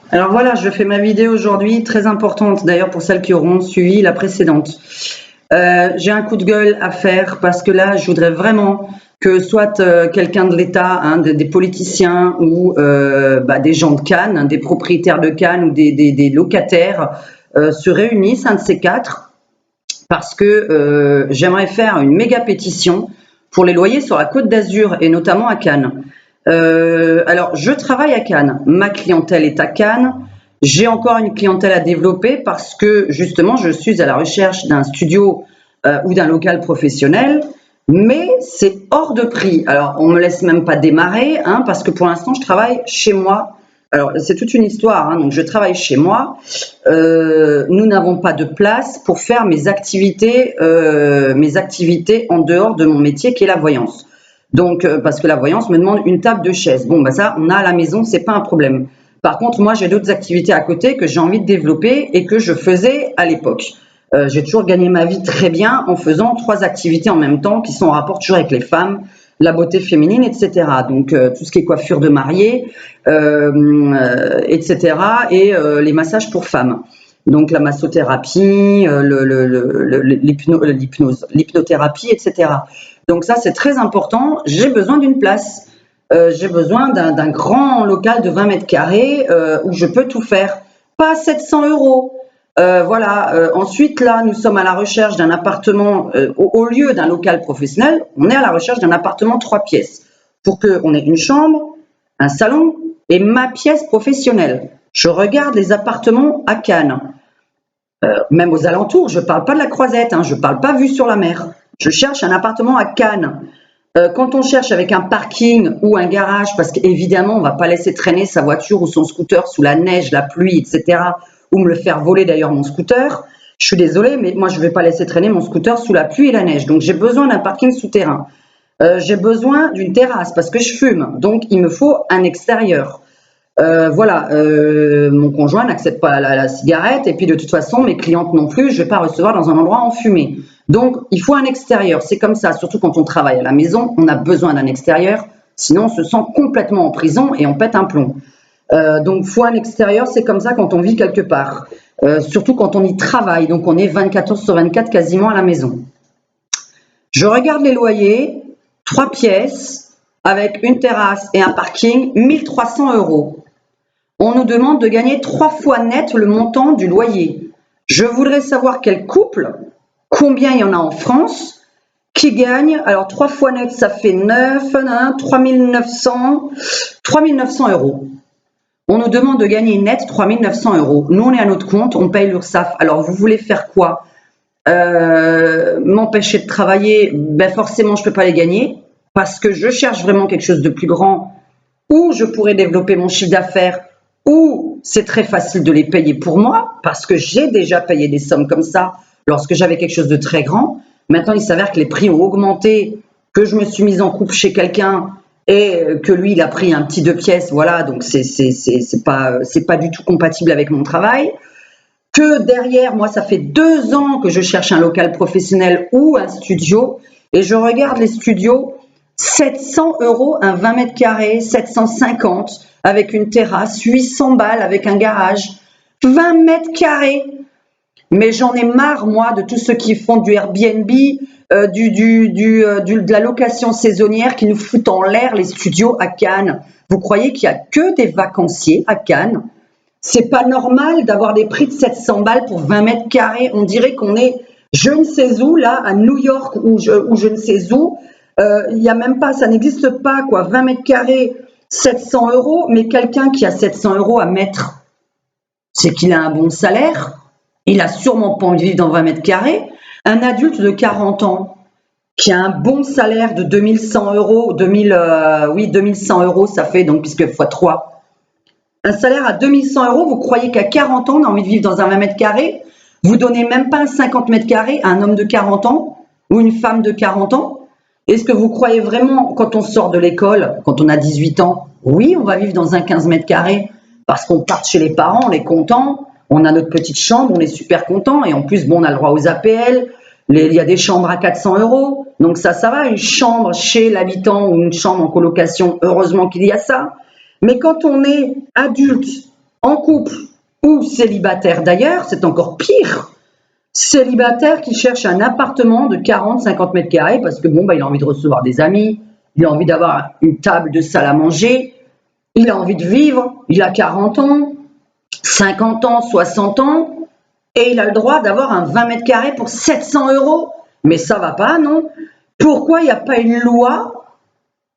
Alors voilà, je fais ma vidéo aujourd'hui, très importante d'ailleurs pour celles qui auront suivi la précédente. J'ai un coup de gueule à faire parce que là, je voudrais vraiment que soit quelqu'un de l'État, hein, des politiciens ou des gens de Cannes, hein, des propriétaires de Cannes ou des locataires se réunissent, un de ces quatre, parce que j'aimerais faire une méga pétition pour les loyers sur la Côte d'Azur et notamment à Cannes. Alors, je travaille à Cannes, ma clientèle est à Cannes, j'ai encore une clientèle à développer parce que justement, je suis à la recherche d'un studio ou d'un local professionnel, mais c'est hors de prix. Alors, on me laisse même pas démarrer, hein, parce que pour l'instant, je travaille chez moi. Alors, c'est toute une histoire, hein, donc je travaille chez moi. Nous n'avons pas de place pour faire mes activités en dehors de mon métier qui est la voyance. Donc, parce que la voyance me demande une table, deux chaises. Bon, bah ça, on a à la maison, c'est pas un problème. Par contre, moi, j'ai d'autres activités à côté que j'ai envie de développer et que je faisais à l'époque. J'ai toujours gagné ma vie très bien en faisant 3 activités en même temps qui sont en rapport toujours avec les femmes, la beauté féminine, etc. Donc, tout ce qui est coiffure de mariée, etc. Et les massages pour femmes. Donc, la massothérapie, l'hypnothérapie, etc. Donc ça, c'est très important. J'ai besoin d'une place. J'ai besoin d'un grand local de 20 mètres carrés où je peux tout faire. Pas 700 euros. Voilà. Ensuite, là, nous sommes à la recherche d'un appartement, au lieu d'un local professionnel, on est à la recherche d'un appartement 3 pièces pour qu'on ait une chambre, un salon et ma pièce professionnelle. Je regarde les appartements à Cannes, même aux alentours. Je ne parle pas de la Croisette, hein, je ne parle pas vue sur la mer. Je cherche un appartement à Cannes. Quand on cherche avec un parking ou un garage, parce qu'évidemment, on ne va pas laisser traîner sa voiture ou son scooter sous la neige, la pluie, etc., ou me le faire voler d'ailleurs mon scooter. Je suis désolée, mais moi, je ne vais pas laisser traîner mon scooter sous la pluie et la neige. Donc, j'ai besoin d'un parking souterrain. J'ai besoin d'une terrasse parce que je fume. Donc, il me faut un extérieur. Voilà, mon conjoint n'accepte pas la cigarette et puis de toute façon, mes clientes non plus, je ne vais pas recevoir dans un endroit enfumé. Donc, il faut un extérieur, c'est comme ça, surtout quand on travaille à la maison, on a besoin d'un extérieur, sinon on se sent complètement en prison et on pète un plomb. Donc, il faut un extérieur, c'est comme ça quand on vit quelque part, surtout quand on y travaille, donc on est 24 heures sur 24 quasiment à la maison. Je regarde les loyers, 3 pièces, avec une terrasse et un parking, 1 300 euros. On nous demande de gagner 3 fois net le montant du loyer. Je voudrais savoir quel couple, combien il y en a en France, qui gagne. Alors 3 fois net, ça fait 9, 3 900 euros. On nous demande de gagner net 3 900 euros. Nous, on est à notre compte, on paye l'URSSAF. Alors, vous voulez faire quoi? M'empêcher de travailler? Ben forcément, je ne peux pas les gagner parce que je cherche vraiment quelque chose de plus grand où je pourrais développer mon chiffre d'affaires, où c'est très facile de les payer pour moi, parce que j'ai déjà payé des sommes comme ça lorsque j'avais quelque chose de très grand. Maintenant, il s'avère que les prix ont augmenté, que je me suis mise en couple chez quelqu'un et que lui, il a pris un petit 2 pièces, voilà, donc c'est pas du tout compatible avec mon travail. Que derrière, moi, ça fait 2 ans que je cherche un local professionnel ou un studio, et je regarde les studios, 700 euros un 20 mètres carrés, 750 avec une terrasse, 800 balles avec un garage, 20 mètres carrés. Mais j'en ai marre, moi, de tous ceux qui font du Airbnb, de la location saisonnière qui nous foutent en l'air les studios à Cannes. Vous croyez qu'il n'y a que des vacanciers à Cannes? C'est pas normal d'avoir des prix de 700 balles pour 20 mètres carrés. On dirait qu'on est je ne sais où, là, à New York ou je ne sais où. Il y a même pas, ça n'existe pas, quoi. 20 mètres carrés, 700 euros, mais quelqu'un qui a 700 euros à mettre, c'est qu'il a un bon salaire. Il a sûrement pas envie de vivre dans 20 mètres carrés. Un adulte de 40 ans qui a un bon salaire de 2100 euros, 2100 euros, ça fait donc, puisque x3. Un salaire à 2100 euros, vous croyez qu'à 40 ans, on a envie de vivre dans un 20 mètres carrés? Vous donnez même pas un 50 mètres carrés à un homme de 40 ans ou une femme de 40 ans? Est-ce que vous croyez vraiment, quand on sort de l'école, quand on a 18 ans, oui, on va vivre dans un 15 mètres carrés parce qu'on part chez les parents, on est content, on a notre petite chambre, on est super content et en plus, bon, on a le droit aux APL, il y a des chambres à 400 euros, donc ça va, une chambre chez l'habitant ou une chambre en colocation, heureusement qu'il y a ça. Mais quand on est adulte en couple ou célibataire d'ailleurs, c'est encore pire. Célibataire qui cherche un appartement de 40-50 mètres carrés parce que bon, bah, il a envie de recevoir des amis, il a envie d'avoir une table de salle à manger, il a envie de vivre, il a 40 ans, 50 ans, 60 ans, et il a le droit d'avoir un 20 mètres carrés pour 700 euros. Mais ça va pas, non? Pourquoi il n'y a pas une loi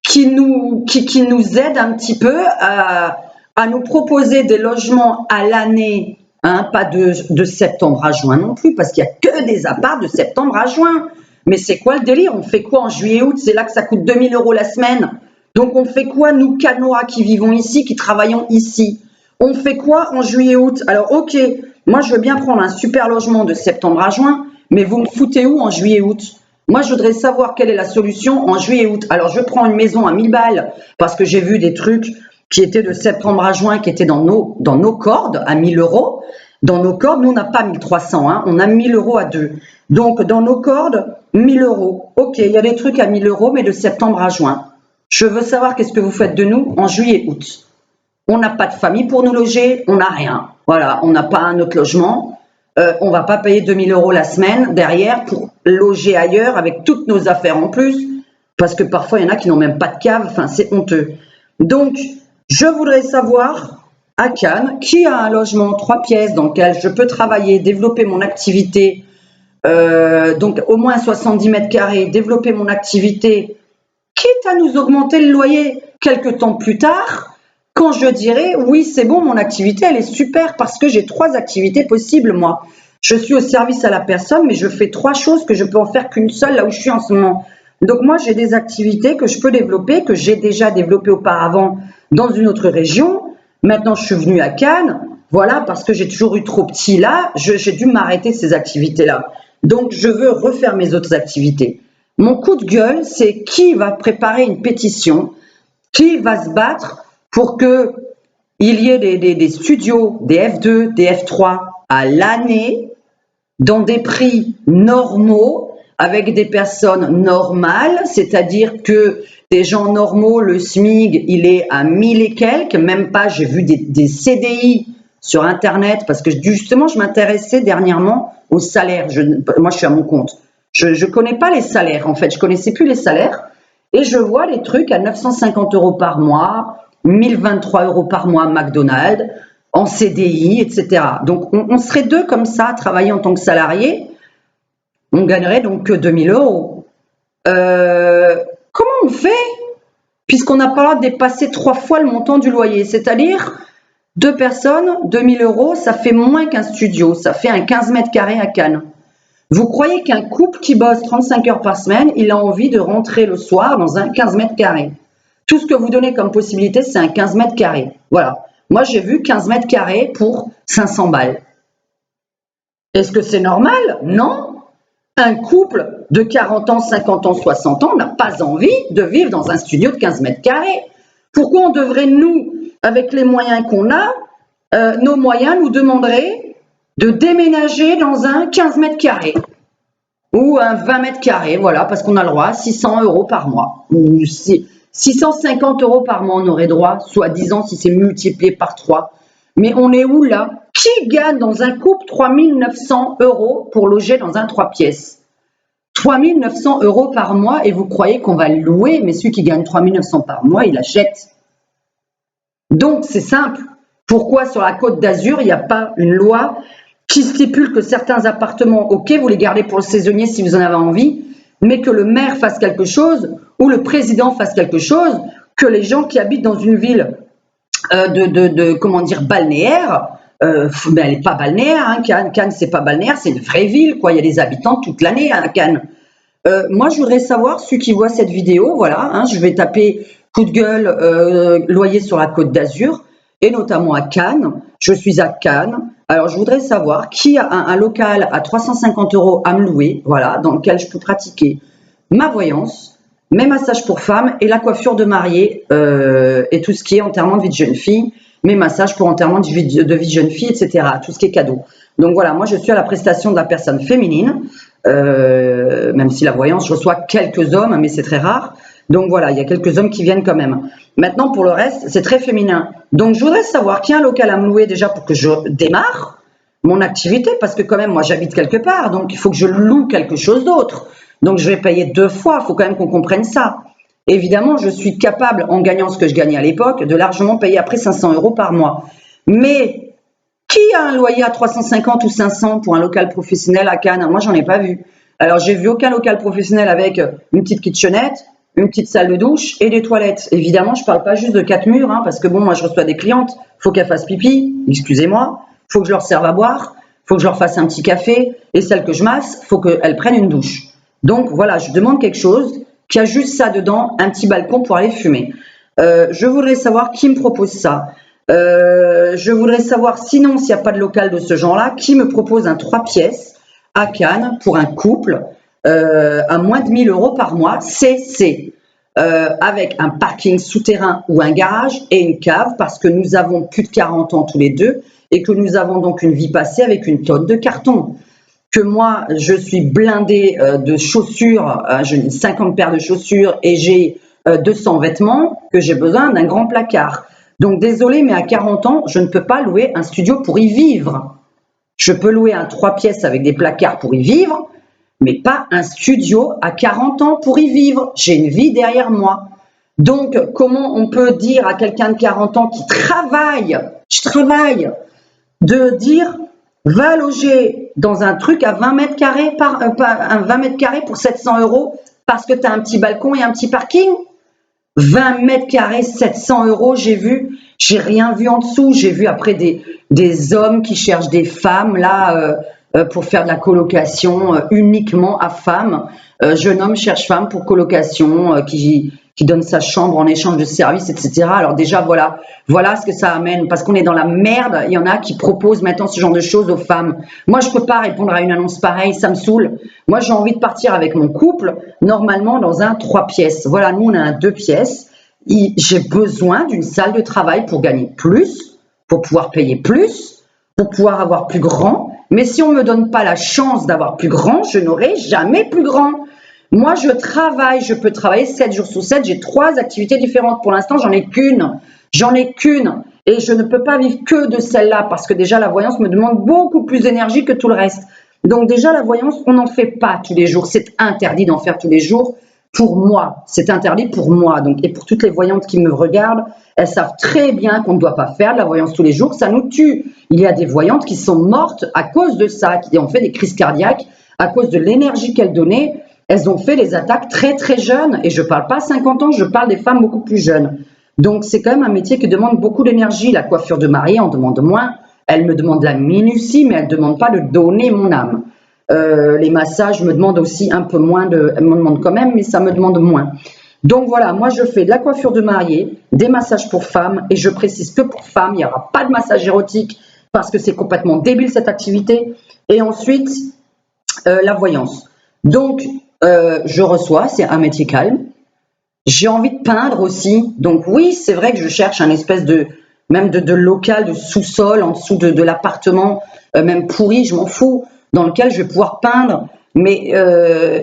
qui nous aide un petit peu à nous proposer des logements à l'année, hein, pas de septembre à juin non plus, parce qu'il n'y a que des apparts de septembre à juin. Mais c'est quoi le délire? On fait quoi en juillet-août? C'est là que ça coûte 2000 euros la semaine. Donc on fait quoi, nous, Canois, qui vivons ici, qui travaillons ici? On fait quoi en juillet-août? Alors ok, moi je veux bien prendre un super logement de septembre à juin, mais vous me foutez où en juillet-août? Moi, je voudrais savoir quelle est la solution en juillet-août. Alors, je prends une maison à 1000 balles parce que j'ai vu des trucs qui étaient de septembre à juin, qui étaient dans nos cordes à 1000 euros. Dans nos cordes, nous, on n'a pas 1300, hein, on a 1000 euros à deux. Donc, dans nos cordes, 1000 euros. Ok, il y a des trucs à 1000 euros, mais de septembre à juin. Je veux savoir qu'est-ce que vous faites de nous en juillet-août. On n'a pas de famille pour nous loger, on n'a rien. Voilà, on n'a pas un autre logement. On ne va pas payer 2000 euros la semaine derrière pour loger ailleurs avec toutes nos affaires en plus, parce que parfois il y en a qui n'ont même pas de cave, enfin c'est honteux. Donc, je voudrais savoir à Cannes qui a un logement 3 pièces dans lequel je peux travailler, développer mon activité, donc au moins 70 mètres carrés, développer mon activité, quitte à nous augmenter le loyer quelques temps plus tard. Quand je dirais, oui, c'est bon, mon activité, elle est super parce que j'ai 3 activités possibles, moi. Je suis au service à la personne, mais je fais 3 choses que je peux en faire qu'une seule là où je suis en ce moment. Donc, moi, j'ai des activités que je peux développer, que j'ai déjà développées auparavant dans une autre région. Maintenant, je suis venue à Cannes, voilà, parce que j'ai toujours eu trop petit là, j'ai dû m'arrêter de ces activités-là. Donc, je veux refaire mes autres activités. Mon coup de gueule, c'est qui va préparer une pétition, qui va se battre pour qu'il y ait des studios, des F2, des F3 à l'année, dans des prix normaux, avec des personnes normales, c'est-à-dire que des gens normaux, le SMIG, il est à 1000 et quelques, même pas, j'ai vu des CDI sur Internet, parce que justement, je m'intéressais dernièrement aux salaires. Moi, je suis à mon compte. Je ne connais pas les salaires, en fait, je ne connaissais plus les salaires, et je vois les trucs à 950 euros par mois, 1023 euros par mois McDonald's, en CDI, etc. Donc, on serait 2 comme ça à travailler en tant que salarié. On gagnerait donc que 2000 euros. Comment on fait? Puisqu'on n'a pas le droit de dépasser 3 fois le montant du loyer. C'est-à-dire, 2 personnes, 2000 euros, ça fait moins qu'un studio. Ça fait un 15 mètres carrés à Cannes. Vous croyez qu'un couple qui bosse 35 heures par semaine, il a envie de rentrer le soir dans un 15 mètres carrés? Tout ce que vous donnez comme possibilité, c'est un 15 mètres carrés. Voilà. Moi, j'ai vu 15 mètres carrés pour 500 balles. Est-ce que c'est normal? Non. Un couple de 40 ans, 50 ans, 60 ans n'a pas envie de vivre dans un studio de 15 mètres carrés. Pourquoi on devrait, nous, avec les moyens qu'on a, nos moyens nous demanderaient de déménager dans un 15 mètres carrés ou un 20 mètres carrés, voilà, parce qu'on a le droit à 600 euros par mois. Ou 650 euros par mois, on aurait droit, soi-disant, si c'est multiplié par 3. Mais on est où là? Qui gagne dans un couple 3900 euros pour loger dans un 3 pièces? 3900 euros par mois et vous croyez qu'on va le louer, mais celui qui gagne 3900 par mois, il achète. Donc, c'est simple. Pourquoi sur la Côte d'Azur, il n'y a pas une loi qui stipule que certains appartements, ok, vous les gardez pour le saisonnier si vous en avez envie, mais que le maire fasse quelque chose ou le président fasse quelque chose, que les gens qui habitent dans une ville comment dire, balnéaire, ben elle n'est pas balnéaire, hein, Cannes. Cannes, c'est pas balnéaire, c'est une vraie ville, quoi. Il y a des habitants toute l'année à Cannes. Moi, je voudrais savoir, ceux qui voient cette vidéo, voilà, hein, je vais taper coup de gueule, loyer sur la Côte d'Azur, et notamment à Cannes. Je suis à Cannes. Alors, je voudrais savoir qui a un local à 350 euros à me louer, voilà, dans lequel je peux pratiquer ma voyance, mes massages pour femmes et la coiffure de mariée et tout ce qui est enterrement de vie de jeune fille, mes massages pour enterrement de vie de jeune fille, etc. Tout ce qui est cadeau. Donc voilà, moi je suis à la prestation de la personne féminine, même si la voyance, je reçois quelques hommes, mais c'est très rare. Donc voilà, il y a quelques hommes qui viennent quand même. Maintenant, pour le reste, c'est très féminin. Donc je voudrais savoir qui a un local à me louer déjà pour que je démarre mon activité, parce que quand même, moi, j'habite quelque part, donc il faut que je loue quelque chose d'autre. Donc je vais payer 2 fois, il faut quand même qu'on comprenne ça. Évidemment, je suis capable, en gagnant ce que je gagnais à l'époque, de largement payer après 500 € par mois. Mais qui a un loyer à 350 ou 500 pour un local professionnel à Cannes? Moi, j'en ai pas vu. Alors, j'ai vu aucun local professionnel avec une petite kitchenette, une petite salle de douche et des toilettes. Évidemment, je parle pas juste de 4 murs, hein, parce que bon, moi, je reçois des clientes, faut qu'elles fassent pipi, excusez-moi, faut que je leur serve à boire, faut que je leur fasse un petit café, et celles que je masse, faut qu'elles prennent une douche. Donc voilà, je demande quelque chose qui a juste ça dedans, un petit balcon pour aller fumer. Je voudrais savoir qui me propose ça. Je voudrais savoir, sinon, s'il n'y a pas de local de ce genre-là, qui me propose un 3 pièces à Cannes pour un couple à moins de 1 000 € par mois, CC, avec un parking souterrain ou un garage et une cave, parce que nous avons plus de 40 ans tous les deux et que nous avons donc une vie passée avec une tonne de carton. Que moi, je suis blindée de chaussures, j'ai 50 paires de chaussures et j'ai 200 vêtements, que j'ai besoin d'un grand placard. Donc désolé, mais à 40 ans, je ne peux pas louer un studio pour y vivre. Je peux louer un 3 pièces avec des placards pour y vivre, mais pas un studio à 40 ans pour y vivre. J'ai une vie derrière moi. Donc, comment on peut dire à quelqu'un de 40 ans qui travaille, je travaille, de dire, va loger dans un truc à 20 mètres carrés, 20 mètres carrés pour 700 € parce que tu as un petit balcon et un petit parking? 20 mètres carrés, 700 €, j'ai rien vu en dessous. J'ai vu après des hommes qui cherchent des femmes là pour faire de la colocation uniquement à femmes. Jeune homme cherche femme pour colocation, qui donne sa chambre en échange de services, etc. Alors déjà, voilà ce que ça amène, parce qu'on est dans la merde. Il y en a qui proposent maintenant ce genre de choses aux femmes. Moi, je peux pas répondre à une annonce pareille, ça me saoule. Moi, j'ai envie de partir avec mon couple, normalement dans un 3 pièces. Voilà, nous, on a un 2 pièces. J'ai besoin d'une salle de travail pour gagner plus, pour pouvoir payer plus, pour pouvoir avoir plus grand. Mais si on ne me donne pas la chance d'avoir plus grand, je n'aurai jamais plus grand. Moi, je travaille, je peux travailler 7 jours sur 7. J'ai 3 activités différentes. Pour l'instant, j'en ai qu'une. Et je ne peux pas vivre que de celle-là, parce que déjà, la voyance me demande beaucoup plus d'énergie que tout le reste. Donc déjà, la voyance, on n'en fait pas tous les jours. C'est interdit d'en faire tous les jours. Pour moi, c'est interdit pour moi. Donc, et pour toutes les voyantes qui me regardent, elles savent très bien qu'on ne doit pas faire de la voyance tous les jours. Ça nous tue. Il y a des voyantes qui sont mortes à cause de ça, qui ont fait des crises cardiaques à cause de l'énergie qu'elles donnaient. Elles ont fait les attaques très très jeunes. Et je ne parle pas 50 ans, je parle des femmes beaucoup plus jeunes. Donc, c'est quand même un métier qui demande beaucoup d'énergie. La coiffure de mariée en demande moins. Elle me demande la minutie, mais elle ne demande pas de donner mon âme. Les massages me demandent aussi un peu moins elles me demandent quand même, mais ça me demande moins. Donc voilà, moi je fais de la coiffure de mariée, des massages pour femmes, et je précise que pour femmes, il n'y aura pas de massage érotique parce que c'est complètement débile cette activité. Et ensuite, la voyance. Donc, je reçois, c'est un métier calme. J'ai envie de peindre aussi. Donc oui, c'est vrai que je cherche un espèce de local, de sous-sol en dessous de l'appartement, même pourri, je m'en fous, dans lequel je vais pouvoir peindre, mais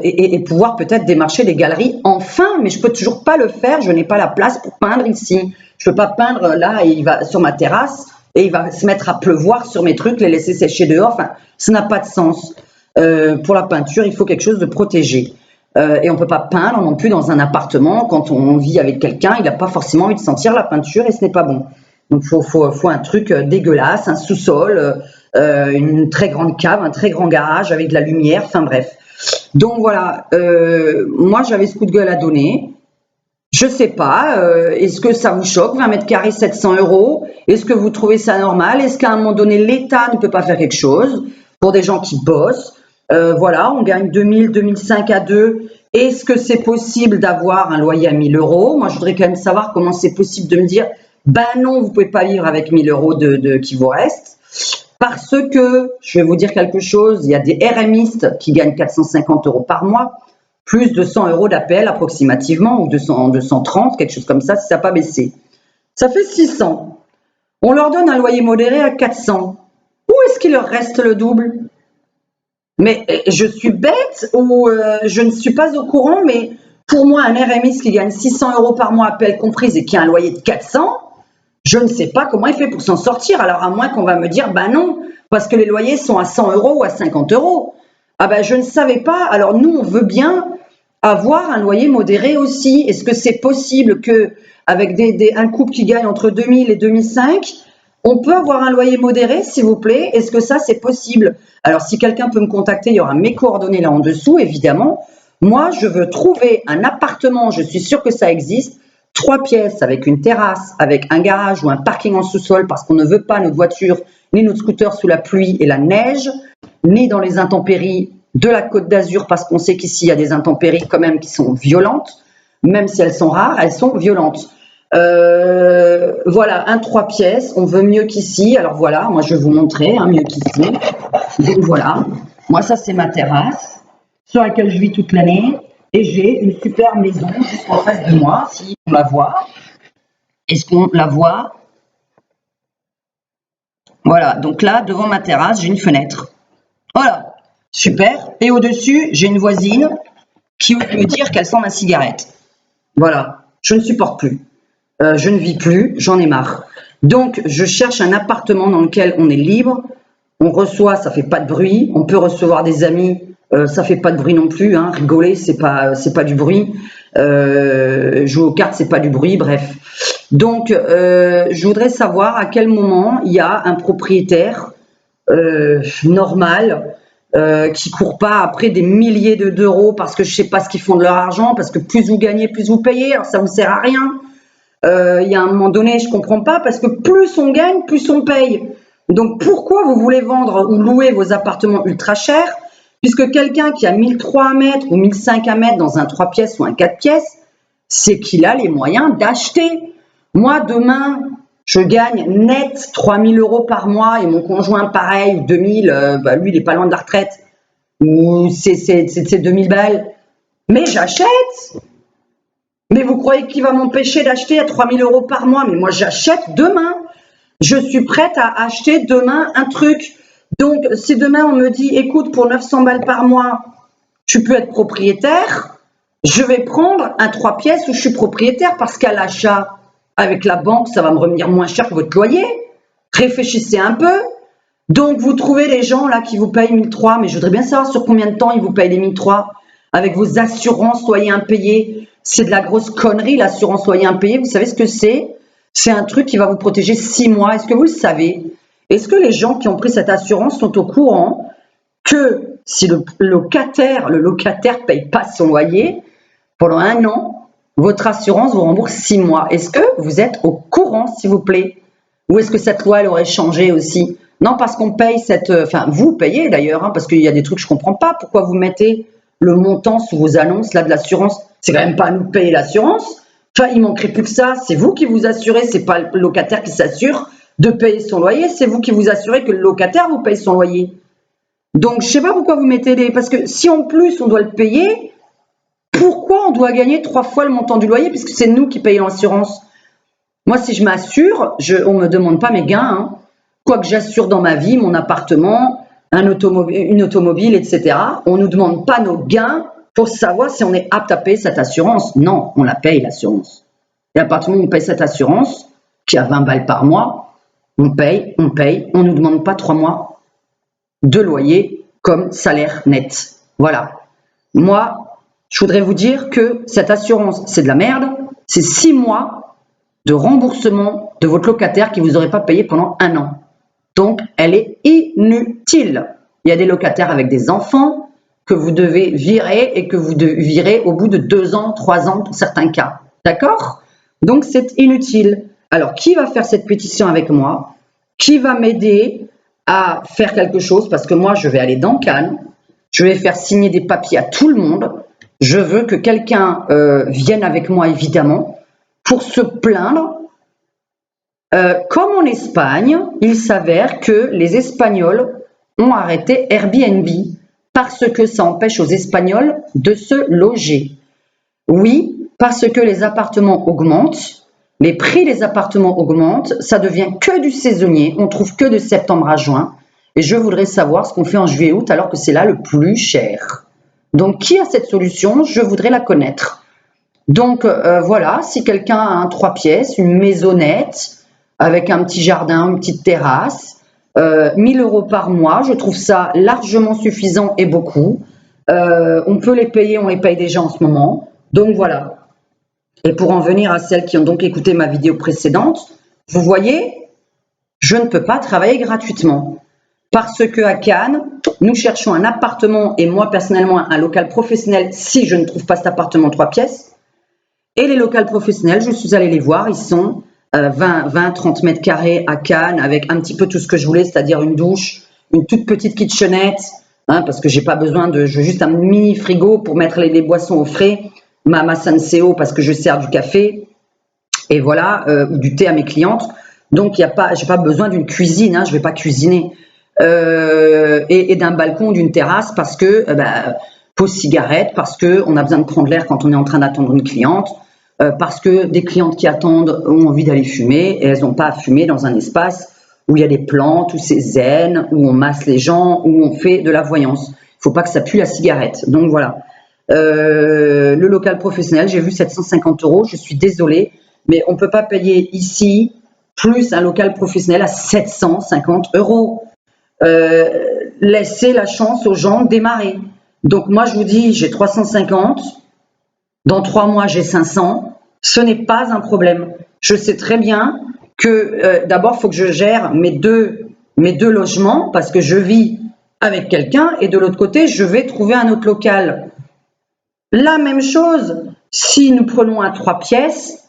et pouvoir peut-être démarcher des galeries enfin, mais je peux toujours pas le faire, je n'ai pas la place pour peindre ici. Je peux pas peindre là et il va sur ma terrasse et il va se mettre à pleuvoir sur mes trucs, les laisser sécher dehors. Enfin, ça n'a pas de sens. Pour la peinture, il faut quelque chose de protégé. Et on peut pas peindre non plus dans un appartement. Quand on vit avec quelqu'un, il n'a pas forcément envie de sentir la peinture et ce n'est pas bon. Donc, faut un truc dégueulasse, un sous-sol, une très grande cave, un très grand garage avec de la lumière, enfin bref. Donc voilà, moi j'avais ce coup de gueule à donner. Je sais pas, est-ce que ça vous choque, 20 mètres carrés, 700 €? Est-ce que vous trouvez ça normal? Est-ce qu'à un moment donné, l'État ne peut pas faire quelque chose pour des gens qui bossent? Voilà, on gagne 2000, 2005 à deux. Est-ce que c'est possible d'avoir un loyer à 1000 €? Moi, je voudrais quand même savoir comment c'est possible de me dire, ben non, vous pouvez pas vivre avec 1000 € qui vous restent. Parce que, je vais vous dire quelque chose, il y a des RMistes qui gagnent 450 € par mois, plus de 100 € d'APL approximativement, ou 230, quelque chose comme ça, si ça n'a pas baissé. Ça fait 600. On leur donne un loyer modéré à 400. Où est-ce qu'il leur reste le double? Mais je suis bête ou je ne suis pas au courant, mais Pour moi, un RMiste qui gagne 600 € par mois, appel comprise, et qui a un loyer de 400, je ne sais pas comment il fait pour s'en sortir. Alors, à moins qu'on va me dire, bah non, parce que les loyers sont à 100 € ou à 50 €. Ah ben, je ne savais pas. Alors, nous, on veut bien avoir un loyer modéré aussi. Est-ce que c'est possible que, avec un couple qui gagne entre 2000 et 2005, on peut avoir un loyer modéré, s'il vous plaît? Est-ce que ça, c'est possible? Alors, si quelqu'un peut me contacter, il y aura mes coordonnées là en dessous, évidemment. Moi, je veux trouver un appartement, je suis sûre que ça existe, 3 pièces avec une terrasse, avec un garage ou un parking en sous-sol, parce qu'on ne veut pas notre voiture ni notre scooter sous la pluie et la neige, ni dans les intempéries de la Côte d'Azur, parce qu'on sait qu'ici, il y a des intempéries quand même qui sont violentes. Même si elles sont rares, elles sont violentes. Voilà, un 3 pièces, on veut mieux qu'ici. Alors voilà, moi je vais vous montrer, mieux qu'ici. Donc voilà, moi ça c'est ma terrasse sur laquelle je vis toute l'année, et j'ai une super maison juste en face de moi, si on la voit. Est-ce qu'on la voit? Voilà, donc là, devant ma terrasse, j'ai une fenêtre. Voilà, super. Et au-dessus, j'ai une voisine qui ose me dire qu'elle sent ma cigarette. Voilà, je ne supporte plus. Je ne vis plus, j'en ai marre. Donc, je cherche un appartement dans lequel on est libre, on reçoit, ça fait pas de bruit, on peut recevoir des amis, ça fait pas de bruit non plus, rigoler, c'est pas du bruit, jouer aux cartes, c'est pas du bruit, bref. Donc, je voudrais savoir à quel moment il y a un propriétaire normal, qui court pas après des milliers d'euros parce que je sais pas ce qu'ils font de leur argent, parce que plus vous gagnez, plus vous payez, alors ça vous sert à rien. Il y a un moment donné, je comprends pas, parce que plus on gagne, plus on paye. Donc pourquoi vous voulez vendre ou louer vos appartements ultra chers, puisque quelqu'un qui a 1003 à mettre ou 1005 à mettre dans un 3 pièces ou un 4 pièces, c'est qu'il a les moyens d'acheter. Moi, demain, je gagne net 3000 € par mois et mon conjoint pareil, 2000, lui, il est pas loin de la retraite, ou c'est 2000 balles. Mais j'achète. Mais vous croyez qu'il va m'empêcher d'acheter à 3000 € par mois? Mais moi, j'achète demain. Je suis prête à acheter demain un truc. Donc, si demain on me dit, écoute, pour 900 balles par mois, tu peux être propriétaire, je vais prendre un 3 pièces où je suis propriétaire, parce qu'à l'achat, avec la banque, ça va me revenir moins cher que votre loyer. Réfléchissez un peu. Donc, vous trouvez les gens là qui vous payent 1003, mais je voudrais bien savoir sur combien de temps ils vous payent les 1003, avec vos assurances loyers impayés. C'est de la grosse connerie, l'assurance loyer impayé. Vous savez ce que c'est? C'est un truc qui va vous protéger 6 mois. Est-ce que vous le savez? Est-ce que les gens qui ont pris cette assurance sont au courant que si le locataire paye pas son loyer pendant 1 an, votre assurance vous rembourse 6 mois? Est-ce que vous êtes au courant, s'il vous plaît? Ou est-ce que cette loi, elle aurait changé aussi? Non, parce qu'on paye vous payez d'ailleurs, parce qu'il y a des trucs que je comprends pas. Pourquoi vous mettez le montant sous vos annonces là de l'assurance? C'est quand même pas à nous de payer l'assurance. Enfin, il manquerait plus que ça. C'est vous qui vous assurez, c'est pas le locataire qui s'assure de payer son loyer. C'est vous qui vous assurez que le locataire vous paye son loyer. Donc, je sais pas pourquoi vous mettez parce que si en plus on doit le payer, pourquoi on doit gagner 3 fois le montant du loyer, puisque c'est nous qui payons l'assurance? Moi, si je m'assure, on me demande pas mes gains, Quoi que j'assure dans ma vie, mon appartement, une automobile, etc. On nous demande pas nos gains pour savoir si on est apte à payer cette assurance. Non, on la paye, l'assurance. Et à partir du moment où on paye cette assurance, qui a 20 balles par mois, on paye, on ne nous demande pas 3 mois de loyer comme salaire net. Voilà. Moi, je voudrais vous dire que cette assurance, c'est de la merde. C'est 6 mois de remboursement de votre locataire qui vous aurait pas payé pendant 1 an. Donc, elle est inutile. Il y a des locataires avec des enfants que vous devez virer et que vous virez au bout de 2 ans, 3 ans pour certains cas. D'accord? Donc, c'est inutile. Alors, qui va faire cette pétition avec moi? Qui va m'aider à faire quelque chose? Parce que moi, je vais aller dans Cannes. Je vais faire signer des papiers à tout le monde. Je veux que quelqu'un vienne avec moi, évidemment, pour se plaindre. Comme en Espagne, il s'avère que les Espagnols ont arrêté Airbnb parce que ça empêche aux Espagnols de se loger. Oui, parce que les appartements augmentent, les prix des appartements augmentent, ça devient que du saisonnier, on trouve que de septembre à juin. Et je voudrais savoir ce qu'on fait en juillet-août alors que c'est là le plus cher. Donc, qui a cette solution? Je voudrais la connaître. Donc voilà, si quelqu'un a un 3 pièces, une maisonnette, avec un petit jardin, une petite terrasse, 1000 € par mois, je trouve ça largement suffisant et beaucoup. On peut les payer, on les paye déjà en ce moment. Donc voilà. Et pour en venir à celles qui ont donc écouté ma vidéo précédente, vous voyez, je ne peux pas travailler gratuitement. Parce que à Cannes, nous cherchons un appartement et moi personnellement un local professionnel si je ne trouve pas cet appartement 3 pièces. Et les locaux professionnels, je suis allée les voir, ils sont 20-30 mètres carrés à Cannes avec un petit peu tout ce que je voulais, c'est-à-dire une douche, une toute petite kitchenette, hein, parce que j'ai pas besoin de, je veux juste un mini frigo pour mettre les boissons au frais, ma Senseo parce que je sers du café et voilà, ou du thé à mes clientes. Donc j'ai pas besoin d'une cuisine, hein, je vais pas cuisiner et d'un balcon, d'une terrasse parce que pause cigarette, parce que on a besoin de prendre l'air quand on est en train d'attendre une cliente. Parce que des clientes qui attendent ont envie d'aller fumer et elles n'ont pas à fumer dans un espace où il y a des plantes, où c'est zen, où on masse les gens, où on fait de la voyance. Il ne faut pas que ça pue la cigarette. Donc voilà. Le local professionnel, j'ai vu 750 €. Je suis désolée, mais on ne peut pas payer ici plus un local professionnel à 750 €. Laissez la chance aux gens de démarrer. Donc moi, je vous dis, j'ai 350. Dans 3 mois, j'ai 500. Ce n'est pas un problème. Je sais très bien que d'abord, il faut que je gère mes deux logements parce que je vis avec quelqu'un et de l'autre côté, je vais trouver un autre local. La même chose, si nous prenons un 3 pièces,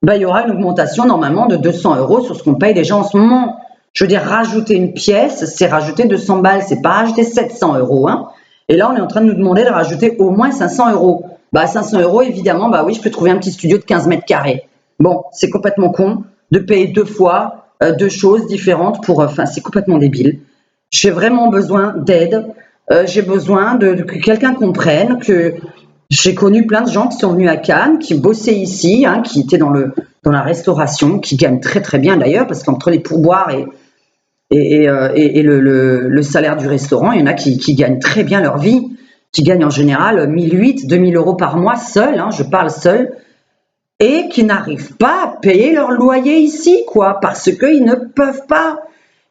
il y aura une augmentation normalement de 200 € sur ce qu'on paye déjà en ce moment. Je veux dire, rajouter une pièce, c'est rajouter 200 balles, c'est pas rajouter 700 €. Hein. Et là, on est en train de nous demander de rajouter au moins 500 €. 500 €, évidemment, oui, je peux trouver un petit studio de 15 mètres carrés. Bon, c'est complètement con de payer 2 fois 2 choses différentes c'est complètement débile. J'ai vraiment besoin d'aide. J'ai besoin que quelqu'un comprenne que j'ai connu plein de gens qui sont venus à Cannes, qui bossaient ici, hein, qui étaient dans la restauration, qui gagnent très très bien d'ailleurs, parce qu'entre les pourboires et le salaire du restaurant, il y en a qui gagnent très bien leur vie, qui gagnent en général 1 800, 2 000 € par mois seuls, hein, je parle seul, et qui n'arrivent pas à payer leur loyer ici, quoi, parce qu'ils ne peuvent pas.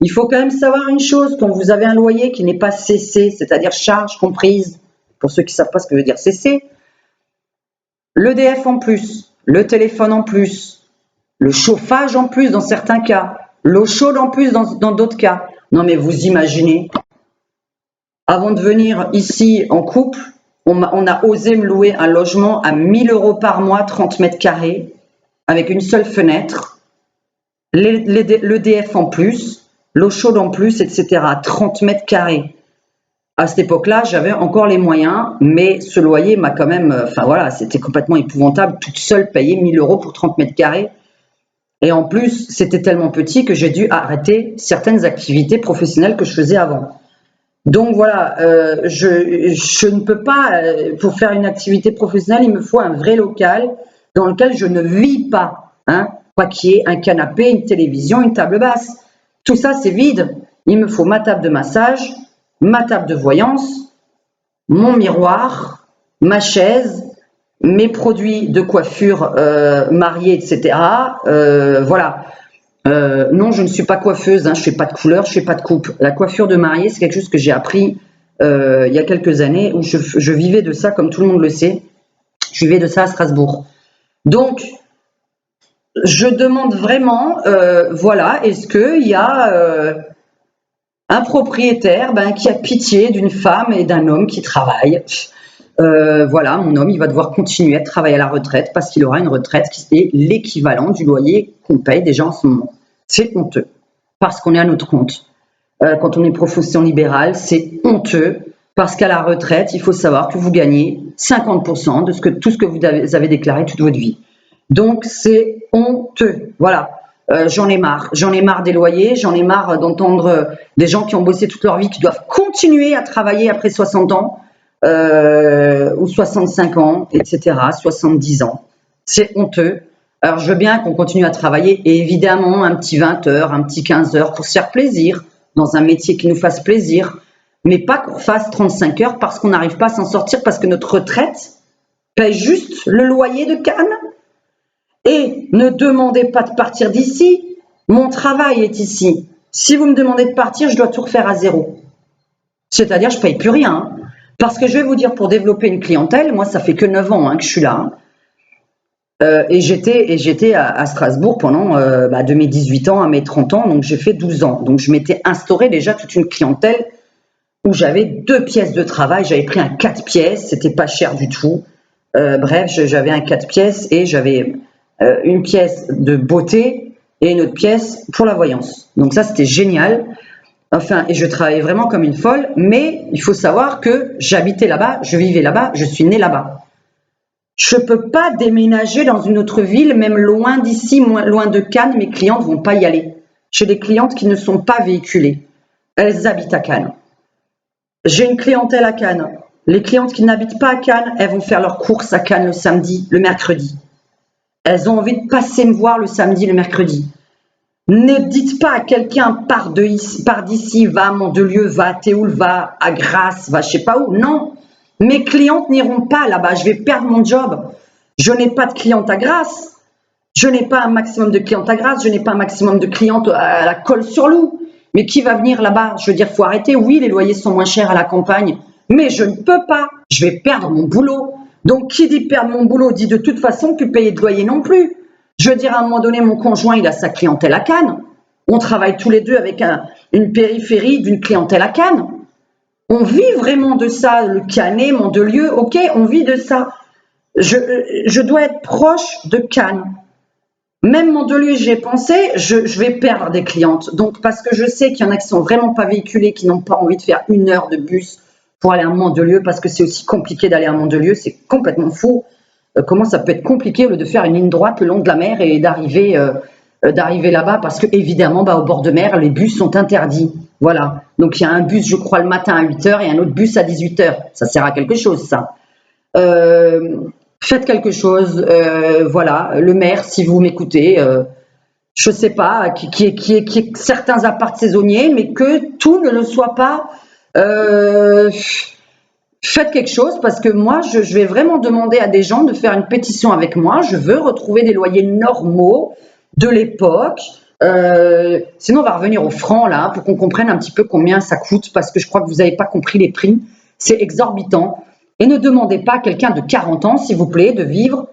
Il faut quand même savoir une chose, quand vous avez un loyer qui n'est pas CC, c'est-à-dire charge comprise, pour ceux qui ne savent pas ce que veut dire CC, l'EDF en plus, le téléphone en plus, le chauffage en plus dans certains cas, l'eau chaude en plus dans d'autres cas. Non mais vous imaginez, avant de venir ici en couple, on a osé me louer un logement à 1 000 € par mois, 30 mètres carrés, avec une seule fenêtre, l'EDF en plus, l'eau chaude en plus, etc. 30 mètres carrés. À cette époque-là, j'avais encore les moyens, mais ce loyer m'a quand même, c'était complètement épouvantable, toute seule payer 1 000 € pour 30 mètres carrés. Et en plus, c'était tellement petit que j'ai dû arrêter certaines activités professionnelles que je faisais avant. Donc voilà, je ne peux pas, pour faire une activité professionnelle, il me faut un vrai local dans lequel je ne vis pas, hein, pas qu'il y ait un canapé, une télévision, une table basse. Tout ça, c'est vide. Il me faut ma table de massage, ma table de voyance, mon miroir, ma chaise, mes produits de coiffure mariés, etc. Voilà. Non, je ne suis pas coiffeuse, hein, je ne fais pas de couleur, je ne fais pas de coupe. La coiffure de mariée, c'est quelque chose que j'ai appris il y a quelques années où je vivais de ça, comme tout le monde le sait. Je vivais de ça à Strasbourg. Donc, je demande vraiment, est-ce qu'il y a un propriétaire qui a pitié d'une femme et d'un homme qui travaillent. Mon homme, il va devoir continuer à travailler à la retraite parce qu'il aura une retraite qui est l'équivalent du loyer qu'on paye déjà en ce moment. C'est honteux parce qu'on est à notre compte. Quand on est profession libérale, c'est honteux parce qu'à la retraite, il faut savoir que vous gagnez 50% de tout ce que vous avez déclaré toute votre vie. Donc, c'est honteux. Voilà. J'en ai marre des loyers, j'en ai marre d'entendre des gens qui ont bossé toute leur vie, qui doivent continuer à travailler après 60 ans ou 65 ans, etc., 70 ans. C'est honteux. Alors, je veux bien qu'on continue à travailler, et évidemment, un petit 20 heures, un petit 15 heures pour se faire plaisir, dans un métier qui nous fasse plaisir, mais pas qu'on fasse 35 heures parce qu'on n'arrive pas à s'en sortir, parce que notre retraite, paye juste le loyer de Cannes et ne demandez pas de partir d'ici. Mon travail est ici. Si vous me demandez de partir, je dois tout refaire à zéro. C'est-à-dire, je ne paye plus rien. Hein. Parce que je vais vous dire, pour développer une clientèle, moi, ça fait que 9 ans que je suis là. Hein. Et j'étais à Strasbourg pendant de mes 18 ans à mes 30 ans, donc j'ai fait 12 ans. Donc je m'étais instauré déjà toute une clientèle où j'avais 2 pièces de travail, j'avais pris un 4 pièces, c'était pas cher du tout. Bref, j'avais un 4 pièces et j'avais une pièce de beauté et une autre pièce pour la voyance. Donc ça, c'était génial. Enfin, et je travaillais vraiment comme une folle, mais il faut savoir que j'habitais là-bas, je vivais là-bas, je suis née là-bas. Je ne peux pas déménager dans une autre ville, même loin d'ici, loin de Cannes, mes clientes ne vont pas y aller. J'ai des clientes qui ne sont pas véhiculées. Elles habitent à Cannes. J'ai une clientèle à Cannes. Les clientes qui n'habitent pas à Cannes, elles vont faire leurs courses à Cannes le samedi, le mercredi. Elles ont envie de passer me voir le samedi, le mercredi. Ne dites pas à quelqu'un part d'ici, va à Mandelieu, va à Théoul, va à Grasse, va je sais pas où. Non, mes clientes n'iront pas là-bas. Je vais perdre mon job. Je n'ai pas de clientes à Grasse. Je n'ai pas un maximum de clientes à Grasse. Je n'ai pas un maximum de clientes à la Colle-sur-Loup. Mais qui va venir là-bas? Je veux dire, faut arrêter. Oui, les loyers sont moins chers à la campagne, mais je ne peux pas. Je vais perdre mon boulot. Donc, qui dit perdre mon boulot dit de toute façon plus payer de loyer non plus. Je veux dire, à un moment donné, mon conjoint, il a sa clientèle à Cannes. On travaille tous les deux avec une périphérie d'une clientèle à Cannes. On vit vraiment de ça, le Canet, Mandelieu, ok, on vit de ça. Je dois être proche de Cannes. Même Mandelieu, j'ai pensé, je vais perdre des clientes. Donc, parce que je sais qu'il y en a qui sont vraiment pas véhiculés, qui n'ont pas envie de faire 1 heure de bus pour aller à Mandelieu, parce que c'est aussi compliqué d'aller à Mandelieu, c'est complètement fou. Comment ça peut être compliqué au lieu de faire une ligne droite le long de la mer et d'arriver là-bas, parce que évidemment, au bord de mer, les bus sont interdits. Voilà. Donc, il y a un bus, je crois, le matin à 8h et un autre bus à 18h. Ça sert à quelque chose, ça. Faites quelque chose, voilà, le maire, si vous m'écoutez, je sais pas, qui est certains apparts saisonniers, mais que tout ne le soit pas. Faites quelque chose, parce que moi, je vais vraiment demander à des gens de faire une pétition avec moi. Je veux retrouver des loyers normaux de l'époque. Sinon, on va revenir au franc là, pour qu'on comprenne un petit peu combien ça coûte, parce que je crois que vous n'avez pas compris les prix. C'est exorbitant. Et ne demandez pas à quelqu'un de 40 ans, s'il vous plaît, de vivre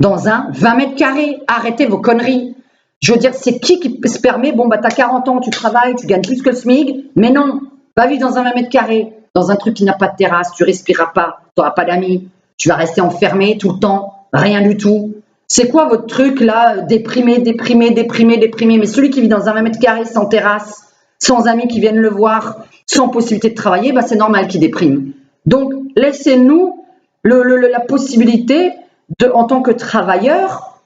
dans un 20 mètres carrés. Arrêtez vos conneries. Je veux dire, c'est qui se permet, t'as 40 ans, tu travailles, tu gagnes plus que le SMIC, mais non, va vivre dans un 20 mètres carrés, dans un truc qui n'a pas de terrasse, tu respireras pas, tu n'auras pas d'amis, tu vas rester enfermé tout le temps, rien du tout. C'est quoi votre truc là, déprimé, mais celui qui vit dans un 20 mètres carrés sans terrasse, sans amis qui viennent le voir, sans possibilité de travailler, c'est normal qu'il déprime. Donc, laissez-nous la possibilité en tant que travailleur,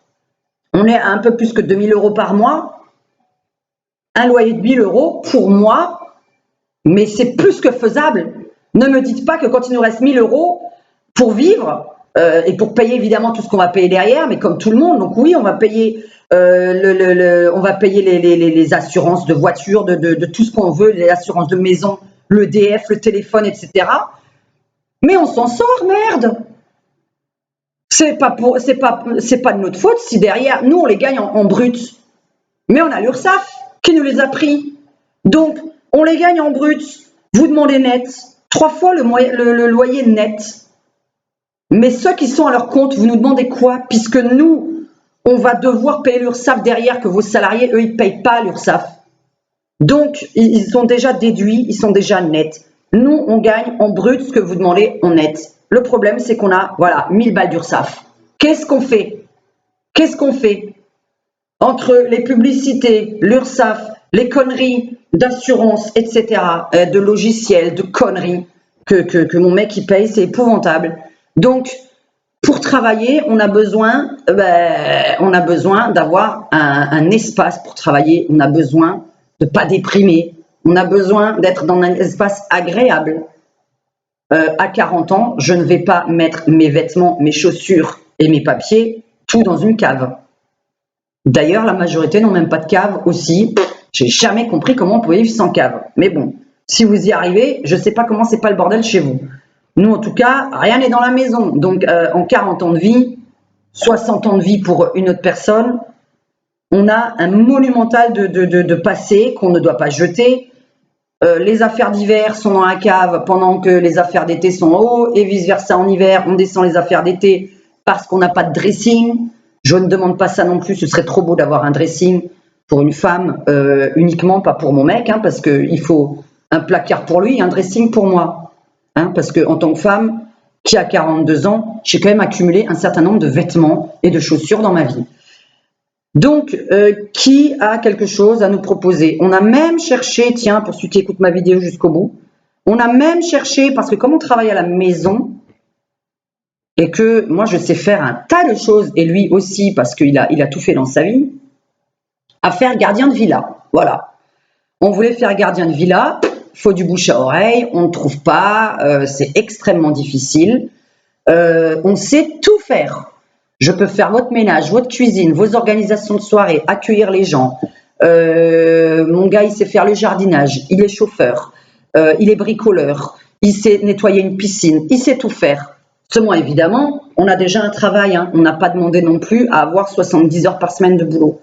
on est à un peu plus que 2 000 € par mois, un loyer de 1 000 € pour moi, mais c'est plus que faisable. Ne me dites pas que quand il nous reste 1 000 € pour vivre, et pour payer évidemment tout ce qu'on va payer derrière, mais comme tout le monde, donc oui, on va payer, on va payer les assurances de voiture, de tout ce qu'on veut, les assurances de maison, l'EDF, le téléphone, etc. Mais on s'en sort, merde. C'est pas de notre faute si derrière, nous, on les gagne en brut. Mais on a l'URSSAF qui nous les a pris. Donc, on les gagne en brut. Vous demandez net. 3 fois le loyer net. Mais ceux qui sont à leur compte, vous nous demandez quoi? Puisque nous, on va devoir payer l'URSSAF derrière, que vos salariés, eux, ils ne payent pas l'URSSAF. Donc, ils sont déjà déduits, ils sont déjà nets. Nous, on gagne en brut ce que vous demandez en net. Le problème, c'est qu'on a, 1000 balles d'URSSAF. Qu'est-ce qu'on fait? Entre les publicités, l'URSSAF, les conneries d'assurance, etc., de logiciels, de conneries que mon mec, il paye, c'est épouvantable. Donc, pour travailler, on a besoin d'avoir un espace pour travailler. On a besoin de ne pas déprimer. On a besoin d'être dans un espace agréable. À 40 ans, je ne vais pas mettre mes vêtements, mes chaussures et mes papiers tout dans une cave. D'ailleurs, la majorité n'ont même pas de cave aussi. J'ai jamais compris comment on pouvait vivre sans cave. Mais bon, si vous y arrivez, je ne sais pas comment c'est pas le bordel chez vous. Nous, en tout cas, rien n'est dans la maison. Donc, en 40 ans de vie, 60 ans de vie pour une autre personne, on a un monumental de passé qu'on ne doit pas jeter. Les affaires d'hiver sont dans la cave pendant que les affaires d'été sont en haut et vice-versa en hiver, on descend les affaires d'été parce qu'on n'a pas de dressing. Je ne demande pas ça non plus, ce serait trop beau d'avoir un dressing pour une femme uniquement, pas pour mon mec, hein, parce qu'il faut un placard pour lui et un dressing pour moi. Hein, parce qu'en tant que femme qui a 42 ans, j'ai quand même accumulé un certain nombre de vêtements et de chaussures dans ma vie. Donc, qui a quelque chose à nous proposer? On a même cherché, tiens, pour celui qui écoute ma vidéo jusqu'au bout, on a même cherché, parce que comme on travaille à la maison, et que moi je sais faire un tas de choses, et lui aussi, parce qu'il a tout fait dans sa vie, à faire gardien de villa. Voilà. On voulait faire gardien de villa, il faut du bouche à oreille, on ne trouve pas, c'est extrêmement difficile. On sait tout faire. Je peux faire votre ménage, votre cuisine, vos organisations de soirée, accueillir les gens. Mon gars, il sait faire le jardinage, il est chauffeur, il est bricoleur, il sait nettoyer une piscine, il sait tout faire. Seulement, évidemment, on a déjà un travail, hein. On n'a pas demandé non plus à avoir 70 heures par semaine de boulot.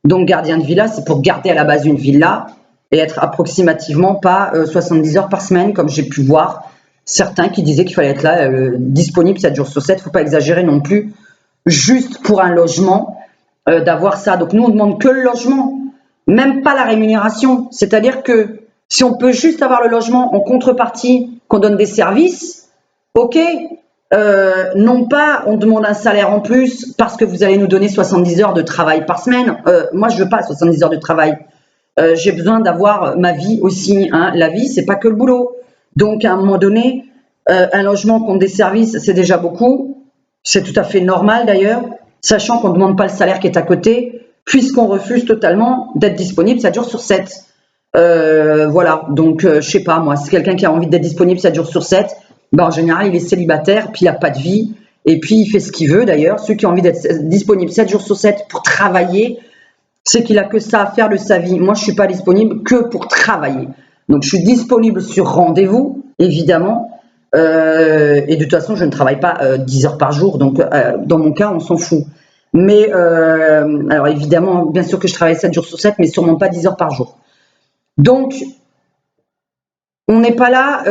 Donc, gardien de villa, c'est pour garder à la base une villa et être approximativement pas 70 heures par semaine, comme j'ai pu voir certains qui disaient qu'il fallait être là, disponible 7 jours sur 7, il ne faut pas exagérer non plus, juste pour un logement, d'avoir ça. Donc nous, on ne demande que le logement, même pas la rémunération. C'est-à-dire que si on peut juste avoir le logement en contrepartie, qu'on donne des services, ok, non pas on demande un salaire en plus parce que vous allez nous donner 70 heures de travail par semaine. Moi, je veux pas 70 heures de travail. J'ai besoin d'avoir ma vie aussi. Hein. La vie, c'est pas que le boulot. Donc, à un moment donné, un logement contre des services, c'est déjà beaucoup. C'est tout à fait normal d'ailleurs, sachant qu'on ne demande pas le salaire qui est à côté, puisqu'on refuse totalement d'être disponible 7 jours sur 7. Voilà, donc je sais pas moi, c'est quelqu'un qui a envie d'être disponible 7 jours sur 7, ben, en général il est célibataire, puis il n'a pas de vie, et puis il fait ce qu'il veut d'ailleurs. Ceux qui ont envie d'être disponible 7 jours sur 7 pour travailler, c'est qu'il a que ça à faire de sa vie. Moi je ne suis pas disponible que pour travailler. Donc je suis disponible sur rendez-vous, évidemment, et de toute façon je ne travaille pas 10 heures par jour, donc dans mon cas on s'en fout. Mais alors évidemment, bien sûr que je travaille 7 jours sur 7, mais sûrement pas 10 heures par jour. Donc on n'est pas là,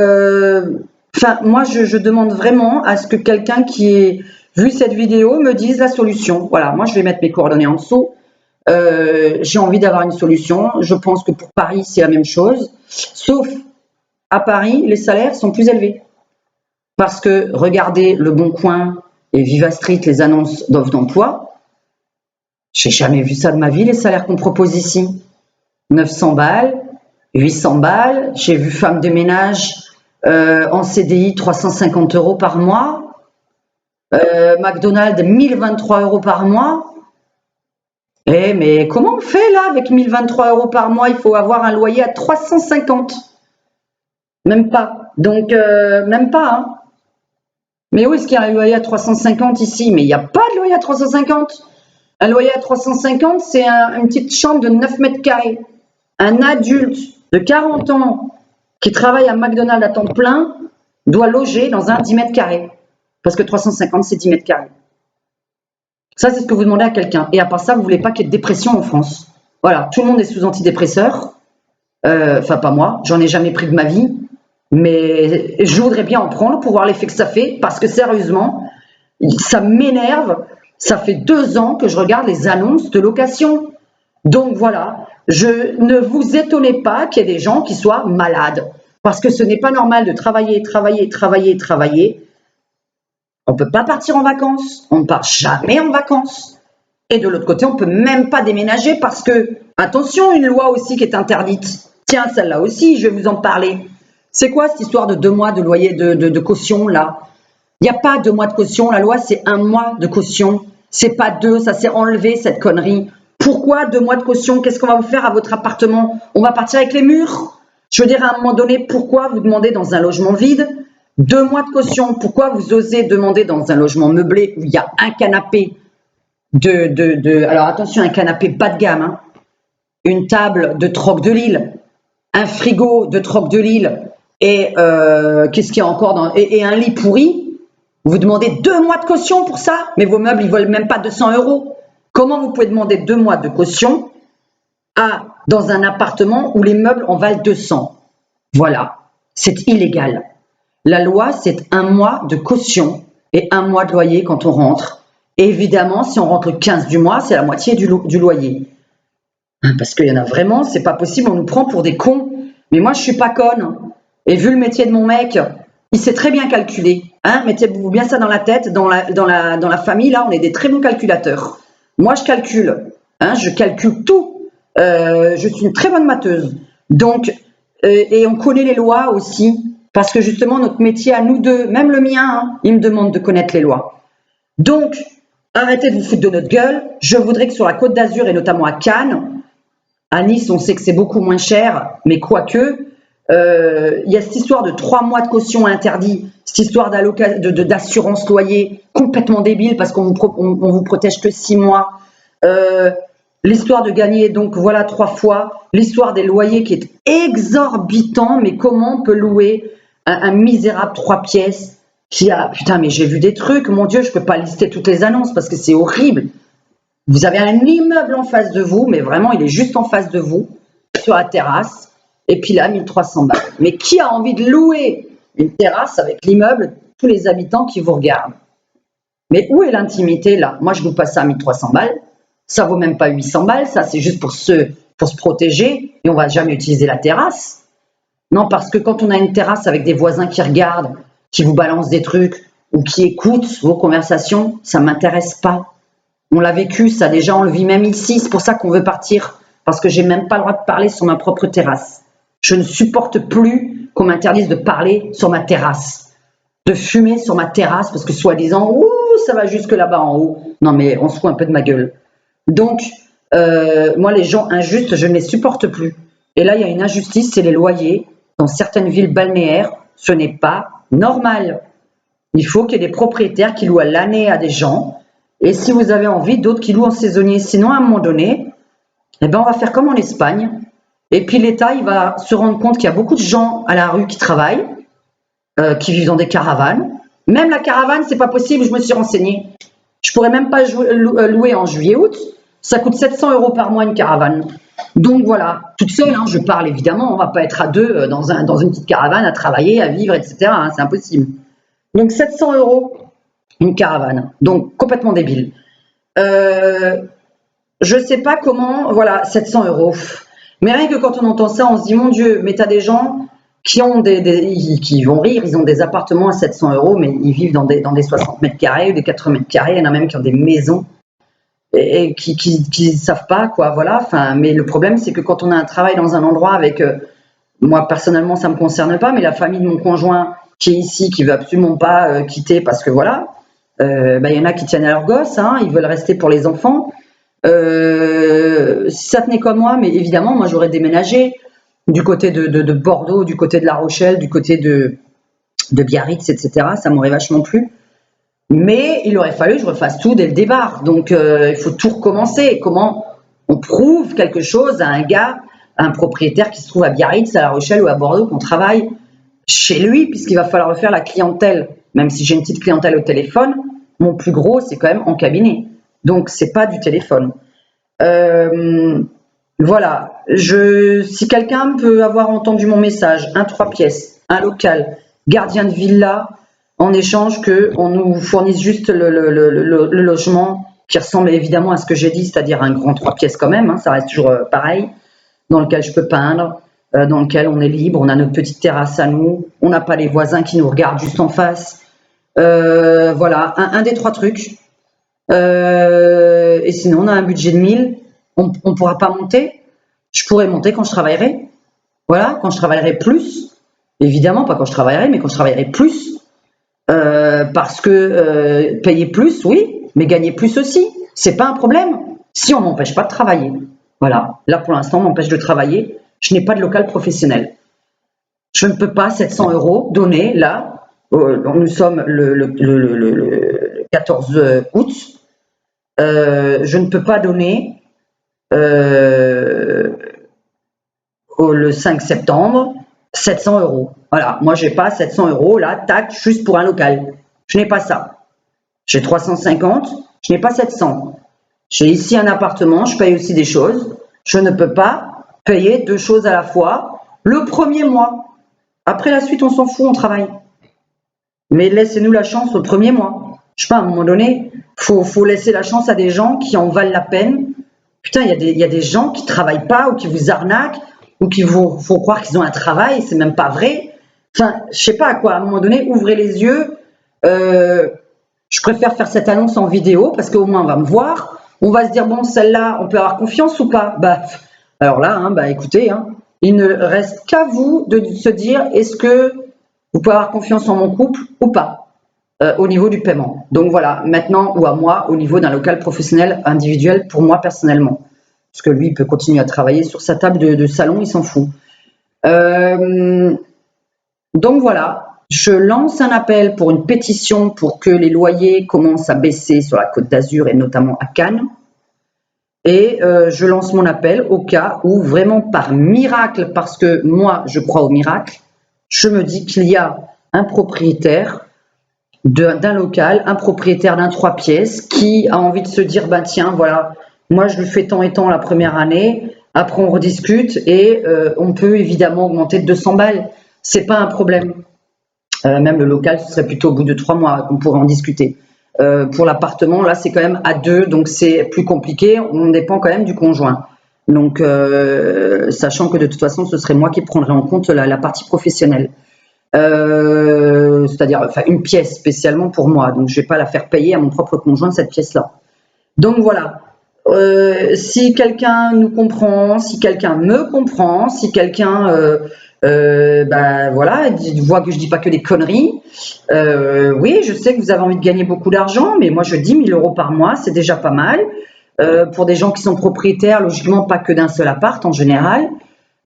enfin moi je demande vraiment à ce que quelqu'un qui ait vu cette vidéo me dise la solution. Voilà, moi je vais mettre mes coordonnées en dessous. J'ai envie d'avoir une solution. Je pense que pour Paris c'est la même chose, sauf à Paris les salaires sont plus élevés. Parce que regardez Le Bon Coin et Viva Street, les annonces d'offres d'emploi. J'ai jamais vu ça de ma vie, les salaires qu'on propose ici. 900 balles, 800 balles. J'ai vu femme de ménage en CDI 350 € par mois. McDonald's 1023 € par mois. Eh mais comment on fait là avec 1023 € par mois? Il faut avoir un loyer à 350. Même pas. Donc même pas. Hein. Mais où est-ce qu'il y a un loyer à 350 ici? Mais il n'y a pas de loyer à 350. Un loyer à 350, c'est une petite chambre de 9 mètres carrés. Un adulte de 40 ans qui travaille à McDonald's à temps plein doit loger dans un 10 mètres carrés. Parce que 350, c'est 10 mètres carrés. Ça, c'est ce que vous demandez à quelqu'un. Et à part ça, vous ne voulez pas qu'il y ait de dépression en France. Voilà, tout le monde est sous antidépresseur. Enfin, pas moi, j'en ai jamais pris de ma vie. Mais je voudrais bien en prendre pour voir l'effet que ça fait, parce que sérieusement, ça m'énerve. Ça fait 2 ans que je regarde les annonces de location. Donc voilà, ne vous étonnez pas qu'il y ait des gens qui soient malades, parce que ce n'est pas normal de travailler. On ne peut pas partir en vacances, on ne part jamais en vacances. Et de l'autre côté, on ne peut même pas déménager parce que, attention, une loi aussi qui est interdite. Tiens, celle-là aussi, je vais vous en parler. C'est quoi cette histoire de 2 mois de loyer de caution là? Il n'y a pas 2 mois de caution, la loi c'est 1 mois de caution. C'est pas 2, ça s'est enlevé cette connerie. Pourquoi 2 mois de caution? Qu'est-ce qu'on va vous faire à votre appartement? On va partir avec les murs? Je veux dire, à un moment donné, pourquoi vous demandez dans un logement vide 2 mois de caution? Pourquoi vous osez demander dans un logement meublé où il y a un canapé alors attention, un canapé bas de gamme, hein, une table de Troc de Lille, un frigo de Troc de Lille, Et qu'est-ce qu'il y a encore et un lit pourri, vous demandez 2 mois de caution pour ça, mais vos meubles, ils valent même pas 200 euros. Comment vous pouvez demander 2 mois de caution dans un appartement où les meubles en valent 200? Voilà, c'est illégal. La loi, c'est 1 mois de caution et 1 mois de loyer quand on rentre. Et évidemment, si on rentre le 15 du mois, c'est la moitié du loyer. Parce qu'il y en a vraiment, c'est pas possible, on nous prend pour des cons. Mais moi, je suis pas conne. Et vu le métier de mon mec, il sait très bien calculer. Hein, mettez-vous bien ça dans la tête. Dans la famille, là, on est des très bons calculateurs. Moi, je calcule. Hein, je calcule tout. Je suis une très bonne matheuse. Donc, et on connaît les lois aussi. Parce que justement, notre métier à nous deux, même le mien, hein, il me demande de connaître les lois. Donc, arrêtez de vous foutre de notre gueule. Je voudrais que sur la Côte d'Azur et notamment à Cannes, à Nice, on sait que c'est beaucoup moins cher, mais quoique, il y a cette histoire de 3 mois de caution interdit, cette histoire d'assurance loyer complètement débile parce qu'on vous protège que 6 mois. L'histoire de gagner, donc voilà 3 fois. L'histoire des loyers qui est exorbitant, mais comment on peut louer un misérable 3 pièces qui a... Putain, mais j'ai vu des trucs, mon Dieu, je ne peux pas lister toutes les annonces parce que c'est horrible. Vous avez un immeuble en face de vous, mais vraiment, il est juste en face de vous, sur la terrasse, et puis là, 1300 balles. Mais qui a envie de louer une terrasse avec l'immeuble, tous les habitants qui vous regardent? Mais où est l'intimité là? Moi, je loue pas ça à 1300 balles. Ça vaut même pas 800 balles. Ça, c'est juste pour se protéger. Et on va jamais utiliser la terrasse. Non, parce que quand on a une terrasse avec des voisins qui regardent, qui vous balancent des trucs ou qui écoutent vos conversations, ça m'intéresse pas. On l'a vécu, ça déjà, on le vit même ici. C'est pour ça qu'on veut partir. Parce que j'ai même pas le droit de parler sur ma propre terrasse. Je ne supporte plus qu'on m'interdise de parler sur ma terrasse. De fumer sur ma terrasse parce que soi-disant, ouh, ça va jusque là-bas en haut. Non, mais on se fout un peu de ma gueule. Donc, moi, les gens injustes, je ne les supporte plus. Et là, il y a une injustice, c'est les loyers. Dans certaines villes balnéaires, ce n'est pas normal. Il faut qu'il y ait des propriétaires qui louent à l'année à des gens. Et si vous avez envie, d'autres qui louent en saisonnier. Sinon, à un moment donné, eh ben, on va faire comme en Espagne. Et puis l'État, il va se rendre compte qu'il y a beaucoup de gens à la rue qui travaillent, qui vivent dans des caravanes. Même la caravane, c'est pas possible, je me suis renseignée. Je pourrais même pas louer en juillet-août. Ça coûte 700 € par mois une caravane. Donc voilà, toute seule, hein, je parle évidemment, on va pas être à deux dans une petite caravane à travailler, à vivre, etc. Hein, c'est impossible. Donc 700 € une caravane, donc complètement débile. Je sais pas comment, voilà, 700 €. Mais rien que quand on entend ça, on se dit mon Dieu, mais t'as des gens qui ont qui vont rire, ils ont des appartements à 700 €, mais ils vivent dans des 60 mètres carrés ou des 80 mètres carrés. Il y en a même qui ont des maisons et qui savent pas quoi, voilà. Enfin, mais le problème c'est que quand on a un travail dans un endroit avec, moi personnellement ça me concerne pas, mais la famille de mon conjoint qui est ici, qui veut absolument pas quitter parce que voilà, il y en a qui tiennent à leurs gosses, hein, ils veulent rester pour les enfants. Si ça tenait comme moi, mais évidemment, moi j'aurais déménagé du côté de Bordeaux, du côté de La Rochelle, du côté de Biarritz, etc. Ça m'aurait vachement plu. Mais il aurait fallu que je refasse tout dès le départ. Donc il faut tout recommencer. Comment on prouve quelque chose à un gars, à un propriétaire qui se trouve à Biarritz, à La Rochelle ou à Bordeaux, qu'on travaille chez lui, puisqu'il va falloir refaire la clientèle. Même si j'ai une petite clientèle au téléphone, mon plus gros, c'est quand même en cabinet. Donc, c'est pas du téléphone. Voilà. Si quelqu'un peut avoir entendu mon message, un 3 pièces, un local, gardien de villa, en échange qu'on nous fournisse juste le logement qui ressemble évidemment à ce que j'ai dit, c'est-à-dire un grand 3 pièces quand même, hein, ça reste toujours pareil, dans lequel je peux peindre, dans lequel on est libre, on a notre petite terrasse à nous, on n'a pas les voisins qui nous regardent juste en face. Voilà, un des 3 trucs. Et sinon, on a un budget de 1000. On ne pourra pas monter. Je pourrais monter quand je travaillerai. Voilà, quand je travaillerai plus. Évidemment, pas quand je travaillerai, mais quand je travaillerai plus. Parce que payer plus, oui, mais gagner plus aussi. C'est pas un problème. Si on m'empêche pas de travailler. Voilà. Là, pour l'instant, on m'empêche de travailler. Je n'ai pas de local professionnel. Je ne peux pas 700 € donner là. Nous sommes le 14 août. Je ne peux pas donner le 5 septembre 700 euros. Voilà, moi j'ai pas 700 euros là, tac, juste pour un local. Je n'ai pas ça. J'ai 350, je n'ai pas 700. J'ai ici un appartement, je paye aussi des choses. Je ne peux pas payer deux choses à la fois le premier mois. Après la suite, on s'en fout, on travaille. Mais laissez-nous la chance au premier mois. Je sais pas, à un moment donné, faut laisser la chance à des gens qui en valent la peine. Putain, il y a des gens qui travaillent pas ou qui vous arnaquent ou qui vous font croire qu'ils ont un travail, c'est même pas vrai. Enfin, je sais pas quoi, à un moment donné, ouvrez les yeux. Je préfère faire cette annonce en vidéo parce qu'au moins on va me voir. On va se dire, bon, celle-là, on peut avoir confiance ou pas? Bah, alors là, hein, bah, écoutez, hein, il ne reste qu'à vous de se dire, est-ce que vous pouvez avoir confiance en mon couple ou pas au niveau du paiement. Donc voilà, maintenant, ou à moi, au niveau d'un local professionnel individuel, pour moi personnellement. Parce que lui, il peut continuer à travailler sur sa table de salon, il s'en fout. Donc voilà, je lance un appel pour une pétition pour que les loyers commencent à baisser sur la Côte d'Azur et notamment à Cannes. Et je lance mon appel au cas où vraiment par miracle, parce que moi je crois au miracle, je me dis qu'il y a un propriétaire d'un local, un propriétaire d'un 3 pièces qui a envie de se dire, ben tiens, voilà, moi je lui fais tant et tant la première année, après on rediscute et on peut évidemment augmenter de 200 balles. C'est pas un problème. Même le local, ce serait plutôt au bout de 3 mois qu'on pourrait en discuter. Pour l'appartement, là, c'est quand même à deux, donc c'est plus compliqué. On dépend quand même du conjoint. Donc, sachant que de toute façon, ce serait moi qui prendrais en compte la partie professionnelle. C'est-à-dire enfin, une pièce spécialement pour moi. Donc, je ne vais pas la faire payer à mon propre conjoint, cette pièce-là. Donc, voilà. Si quelqu'un nous comprend, si quelqu'un me comprend, si quelqu'un ben voilà, voit que je dis pas que des conneries. Oui, je sais que vous avez envie de gagner beaucoup d'argent, mais moi je dis 1 000 euros par mois, c'est déjà pas mal. Pour des gens qui sont propriétaires, logiquement pas que d'un seul appart en général.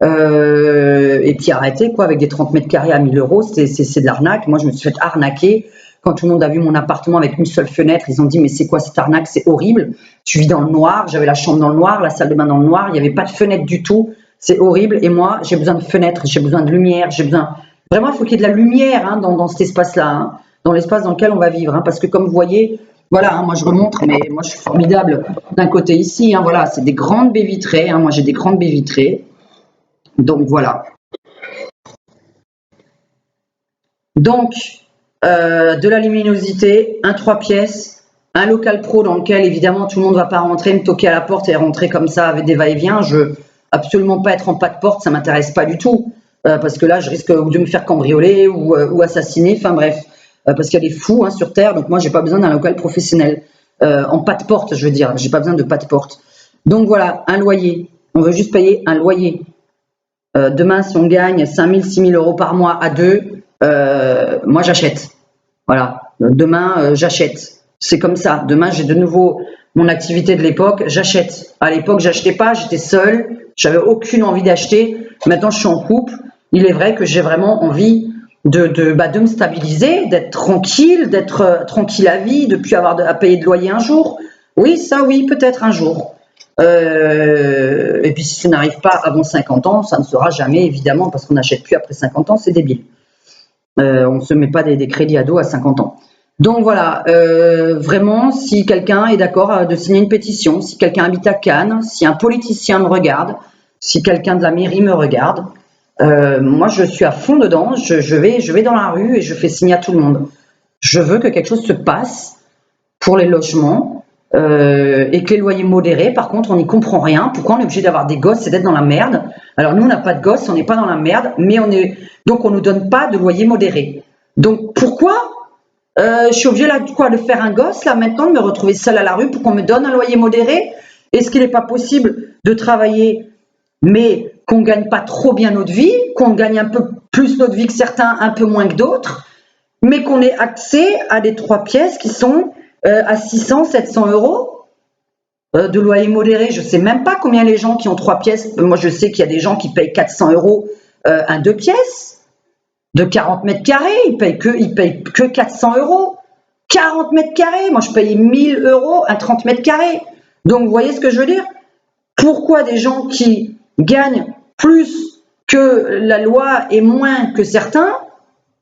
Et puis arrêtez quoi, avec des 30 mètres carrés à 1 000 euros, c'est de l'arnaque. Moi je me suis fait arnaquer. Quand tout le monde a vu mon appartement avec une seule fenêtre, ils ont dit mais c'est quoi cette arnaque, c'est horrible. Tu vis dans le noir, j'avais la chambre dans le noir, la salle de bain dans le noir, il n'y avait pas de fenêtre du tout. C'est horrible. Et moi, j'ai besoin de fenêtres, j'ai besoin de lumière, j'ai besoin. Vraiment, il faut qu'il y ait de la lumière hein, dans cet espace-là, hein, dans l'espace dans lequel on va vivre. Hein, parce que comme vous voyez, voilà, hein, moi je remontre, mais moi je suis formidable d'un côté ici. Hein, voilà, c'est des grandes baies vitrées. Hein, moi j'ai des grandes baies vitrées. Donc voilà. Donc, de la luminosité, un 3 pièces, un local pro dans lequel évidemment tout le monde ne va pas rentrer, me toquer à la porte et rentrer comme ça avec des va-et-vient. Je veux absolument pas être en pas de porte, ça m'intéresse pas du tout. Parce que là, je risque de me faire cambrioler ou assassiner, enfin bref. Parce qu'il y a des fous hein, sur Terre, donc moi, j'ai pas besoin d'un local professionnel. En pas de porte, je veux dire, j'ai pas besoin de pas de porte. Donc voilà, un loyer. On veut juste payer un loyer. Demain, si on gagne 5 000, 6 000 euros par mois à deux, moi j'achète. Voilà. Demain, j'achète. C'est comme ça. Demain, j'ai de nouveau mon activité de l'époque, j'achète. À l'époque, j'achetais pas, j'étais seule, j'avais aucune envie d'acheter. Maintenant, je suis en couple. Il est vrai que j'ai vraiment envie de me stabiliser, d'être tranquille à vie, de plus avoir à payer de loyer un jour. Oui, ça, oui, peut-être un jour. Et puis si ça n'arrive pas avant 50 ans, ça ne sera jamais évidemment parce qu'on n'achète plus après 50 ans, c'est débile. On ne se met pas des crédits ados à 50 ans. Donc voilà, vraiment, si quelqu'un est d'accord de signer une pétition, si quelqu'un habite à Cannes, si un politicien me regarde, si quelqu'un de la mairie me regarde, moi je suis à fond dedans, je vais dans la rue et je fais signer à tout le monde. Je veux que quelque chose se passe pour les logements et que les loyers modérés, par contre, on n'y comprend rien. Pourquoi on est obligé d'avoir des gosses et d'être dans la merde? Alors nous, on n'a pas de gosses, on n'est pas dans la merde, mais donc on nous donne pas de loyer modéré. Donc pourquoi je suis obligée là, de faire un gosse là maintenant, de me retrouver seule à la rue pour qu'on me donne un loyer modéré? Est-ce qu'il n'est pas possible de travailler, mais qu'on gagne pas trop bien notre vie, qu'on gagne un peu plus notre vie que certains, un peu moins que d'autres, mais qu'on ait accès à des 3 pièces qui sont à 600, 700 euros de loyer modéré? Je ne sais même pas combien les gens qui ont 3 pièces. Moi, je sais qu'il y a des gens qui payent 400 euros un 2 pièces de 40 mètres carrés. Ils payent que 400 euros. 40 mètres carrés. Moi, je paye 1 000 euros un 30 mètres carrés. Donc, vous voyez ce que je veux dire? Pourquoi des gens qui gagnent plus que la loi est moins que certains,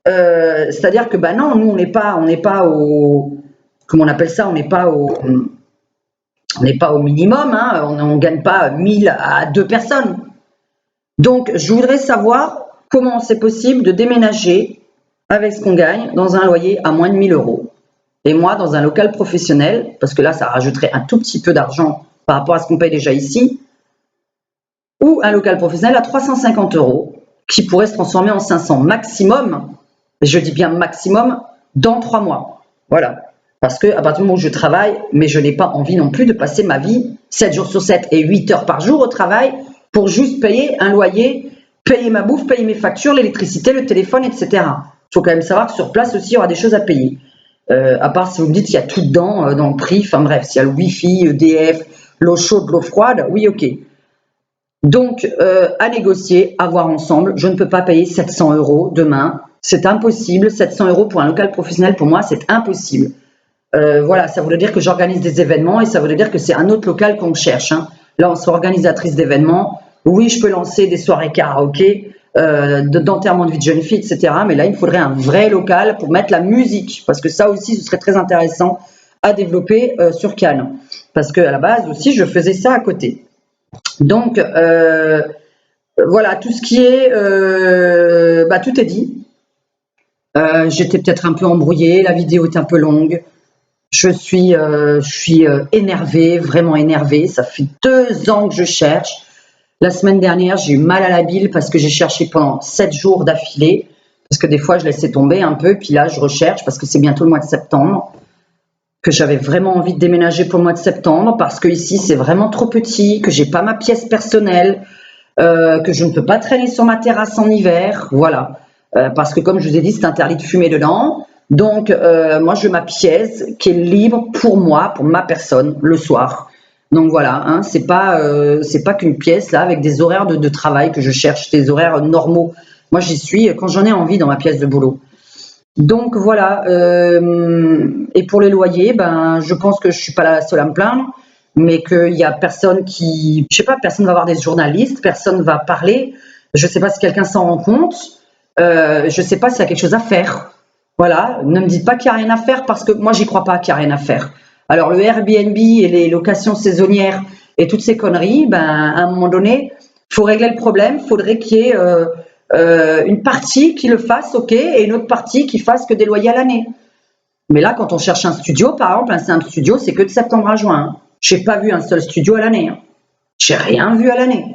c'est-à-dire que bah non, nous on n'est pas au, comment on appelle ça, on n'est pas au minimum, hein, on ne gagne pas 1000 à 2 personnes. Donc je voudrais savoir comment c'est possible de déménager avec ce qu'on gagne dans un loyer à moins de 1000 euros. Et moi, dans un local professionnel, parce que là, ça rajouterait un tout petit peu d'argent par rapport à ce qu'on paye déjà ici, ou un local professionnel à 350 euros, qui pourrait se transformer en 500 maximum, je dis bien maximum, dans 3 mois. Voilà. Parce qu'à partir du moment où je travaille, mais je n'ai pas envie non plus de passer ma vie 7 jours sur 7 et 8 heures par jour au travail pour juste payer un loyer, payer ma bouffe, payer mes factures, l'électricité, le téléphone, etc. Il faut quand même savoir que sur place aussi, il y aura des choses à payer. À part si vous me dites qu'il y a tout dedans dans le prix, enfin bref, s'il y a le Wi-Fi, EDF, l'eau chaude, l'eau froide, oui, ok. Donc, à négocier, à voir ensemble. Je ne peux pas payer 700 euros demain. C'est impossible. 700 euros pour un local professionnel, pour moi, c'est impossible. Voilà, ça voudrait dire que j'organise des événements et ça voudrait dire que c'est un autre local qu'on cherche. Hein. Là, on sera organisatrice d'événements. Oui, je peux lancer des soirées karaoké, d'enterrement de vie de jeune fille, etc. Mais là, il me faudrait un vrai local pour mettre la musique. Parce que ça aussi, ce serait très intéressant à développer sur Cannes. Parce qu'à la base aussi, je faisais ça à côté. Donc, voilà, tout ce qui est... tout est dit. J'étais peut-être un peu embrouillée, la vidéo est un peu longue. Je suis énervée, vraiment énervée. Ça fait 2 ans que je cherche. La semaine dernière, j'ai eu mal à la bile parce que j'ai cherché pendant 7 jours d'affilée. Parce que des fois, je laissais tomber un peu. Puis là, je recherche parce que c'est bientôt le mois de septembre. Que j'avais vraiment envie de déménager pour le mois de septembre. Parce que ici, c'est vraiment trop petit. Que j'ai pas ma pièce personnelle. Que je ne peux pas traîner sur ma terrasse en hiver. Voilà. Parce que comme je vous ai dit, c'est interdit de fumer dedans. Donc, moi, je veux ma pièce qui est libre pour moi, pour ma personne, le soir. Donc voilà, hein, c'est pas qu'une pièce là avec des horaires de travail que je cherche, des horaires normaux. Moi, j'y suis quand j'en ai envie dans ma pièce de boulot. Donc voilà. Et pour les loyers, ben, je pense que je suis pas la seule à me plaindre, mais qu'il y a personne qui, je sais pas, personne va voir des journalistes, personne va parler. Je sais pas si quelqu'un s'en rend compte. Je sais pas s'il y a quelque chose à faire. Voilà, ne me dites pas qu'il n'y a rien à faire parce que moi, j'y crois pas qu'il n'y a rien à faire. Alors, le Airbnb et les locations saisonnières et toutes ces conneries, ben, à un moment donné, il faut régler le problème. Il faudrait qu'il y ait une partie qui le fasse, ok, et une autre partie qui fasse que des loyers à l'année. Mais là, quand on cherche un studio, par exemple, un simple studio, c'est que de septembre à juin. Hein. Je n'ai pas vu un seul studio à l'année. Hein. Je n'ai rien vu à l'année.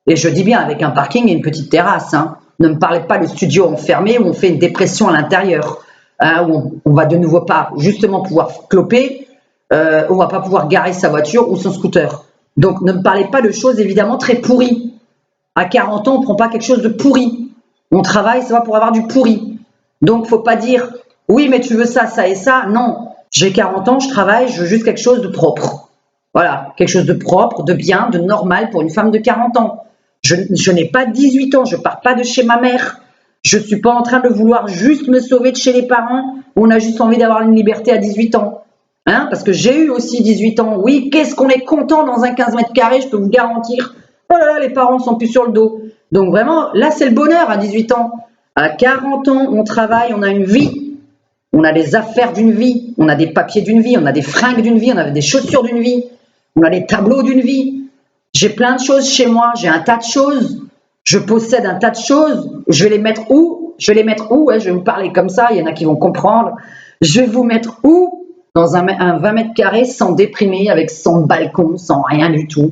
Et je dis bien avec un parking et une petite terrasse. Hein. Ne me parlez pas de studio enfermé où on fait une dépression à l'intérieur, hein, où on va de nouveau pas justement pouvoir cloper, on va pas pouvoir garer sa voiture ou son scooter. Donc ne me parlez pas de choses évidemment très pourries. À 40 ans, on ne prend pas quelque chose de pourri. On travaille, ça va pour avoir du pourri. Donc faut pas dire oui mais tu veux ça, ça et ça. Non, j'ai 40 ans, je travaille, je veux juste quelque chose de propre. Voilà, quelque chose de propre, de bien, de normal pour une femme de 40 ans. Je n'ai pas 18 ans, je ne pars pas de chez ma mère. Je ne suis pas en train de vouloir juste me sauver de chez les parents où on a juste envie d'avoir une liberté à 18 ans. Hein, parce que j'ai eu aussi 18 ans. Oui, qu'est-ce qu'on est content dans un 15 mètres carrés, je peux vous garantir. Oh là là, les parents ne sont plus sur le dos. Donc vraiment, là, c'est le bonheur à 18 ans. À 40 ans, on travaille, on a une vie. On a des affaires d'une vie. On a des papiers d'une vie. On a des fringues d'une vie. On a des chaussures d'une vie. On a des tableaux d'une vie. J'ai plein de choses chez moi, j'ai un tas de choses, je possède un tas de choses, je vais les mettre où? Je vais les mettre où? Ouais, je vais vous parler comme ça, il y en a qui vont comprendre. Je vais vous mettre où? Dans un 20 mètres carrés sans déprimer, avec sans balcon, sans rien du tout.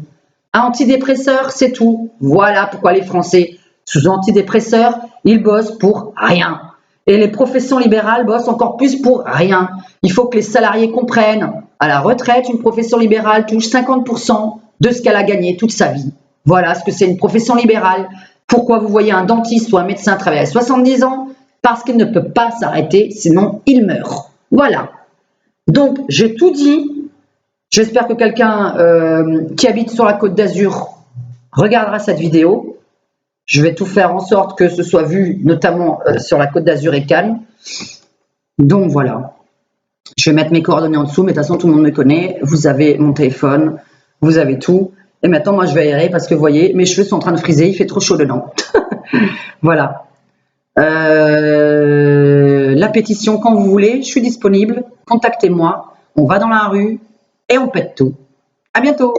Un antidépresseur, c'est tout. Voilà pourquoi les Français, sous antidépresseurs, ils bossent pour rien. Et les professions libérales bossent encore plus pour rien. Il faut que les salariés comprennent. À la retraite, une profession libérale touche 50% de ce qu'elle a gagné toute sa vie. Voilà ce que c'est une profession libérale. Pourquoi vous voyez un dentiste ou un médecin travailler à 70 ans? Parce qu'il ne peut pas s'arrêter, sinon il meurt. Voilà. Donc, j'ai tout dit. J'espère que quelqu'un qui habite sur la Côte d'Azur regardera cette vidéo. Je vais tout faire en sorte que ce soit vu, notamment sur la Côte d'Azur et Cannes. Donc, voilà. Je vais mettre mes coordonnées en dessous, mais de toute façon, tout le monde me connaît. Vous avez mon téléphone. Vous avez tout. Et maintenant, moi, je vais aérer parce que vous voyez, mes cheveux sont en train de friser, il fait trop chaud dedans. Voilà. La pétition, quand vous voulez, je suis disponible. Contactez-moi. On va dans la rue et on pète tout. À bientôt.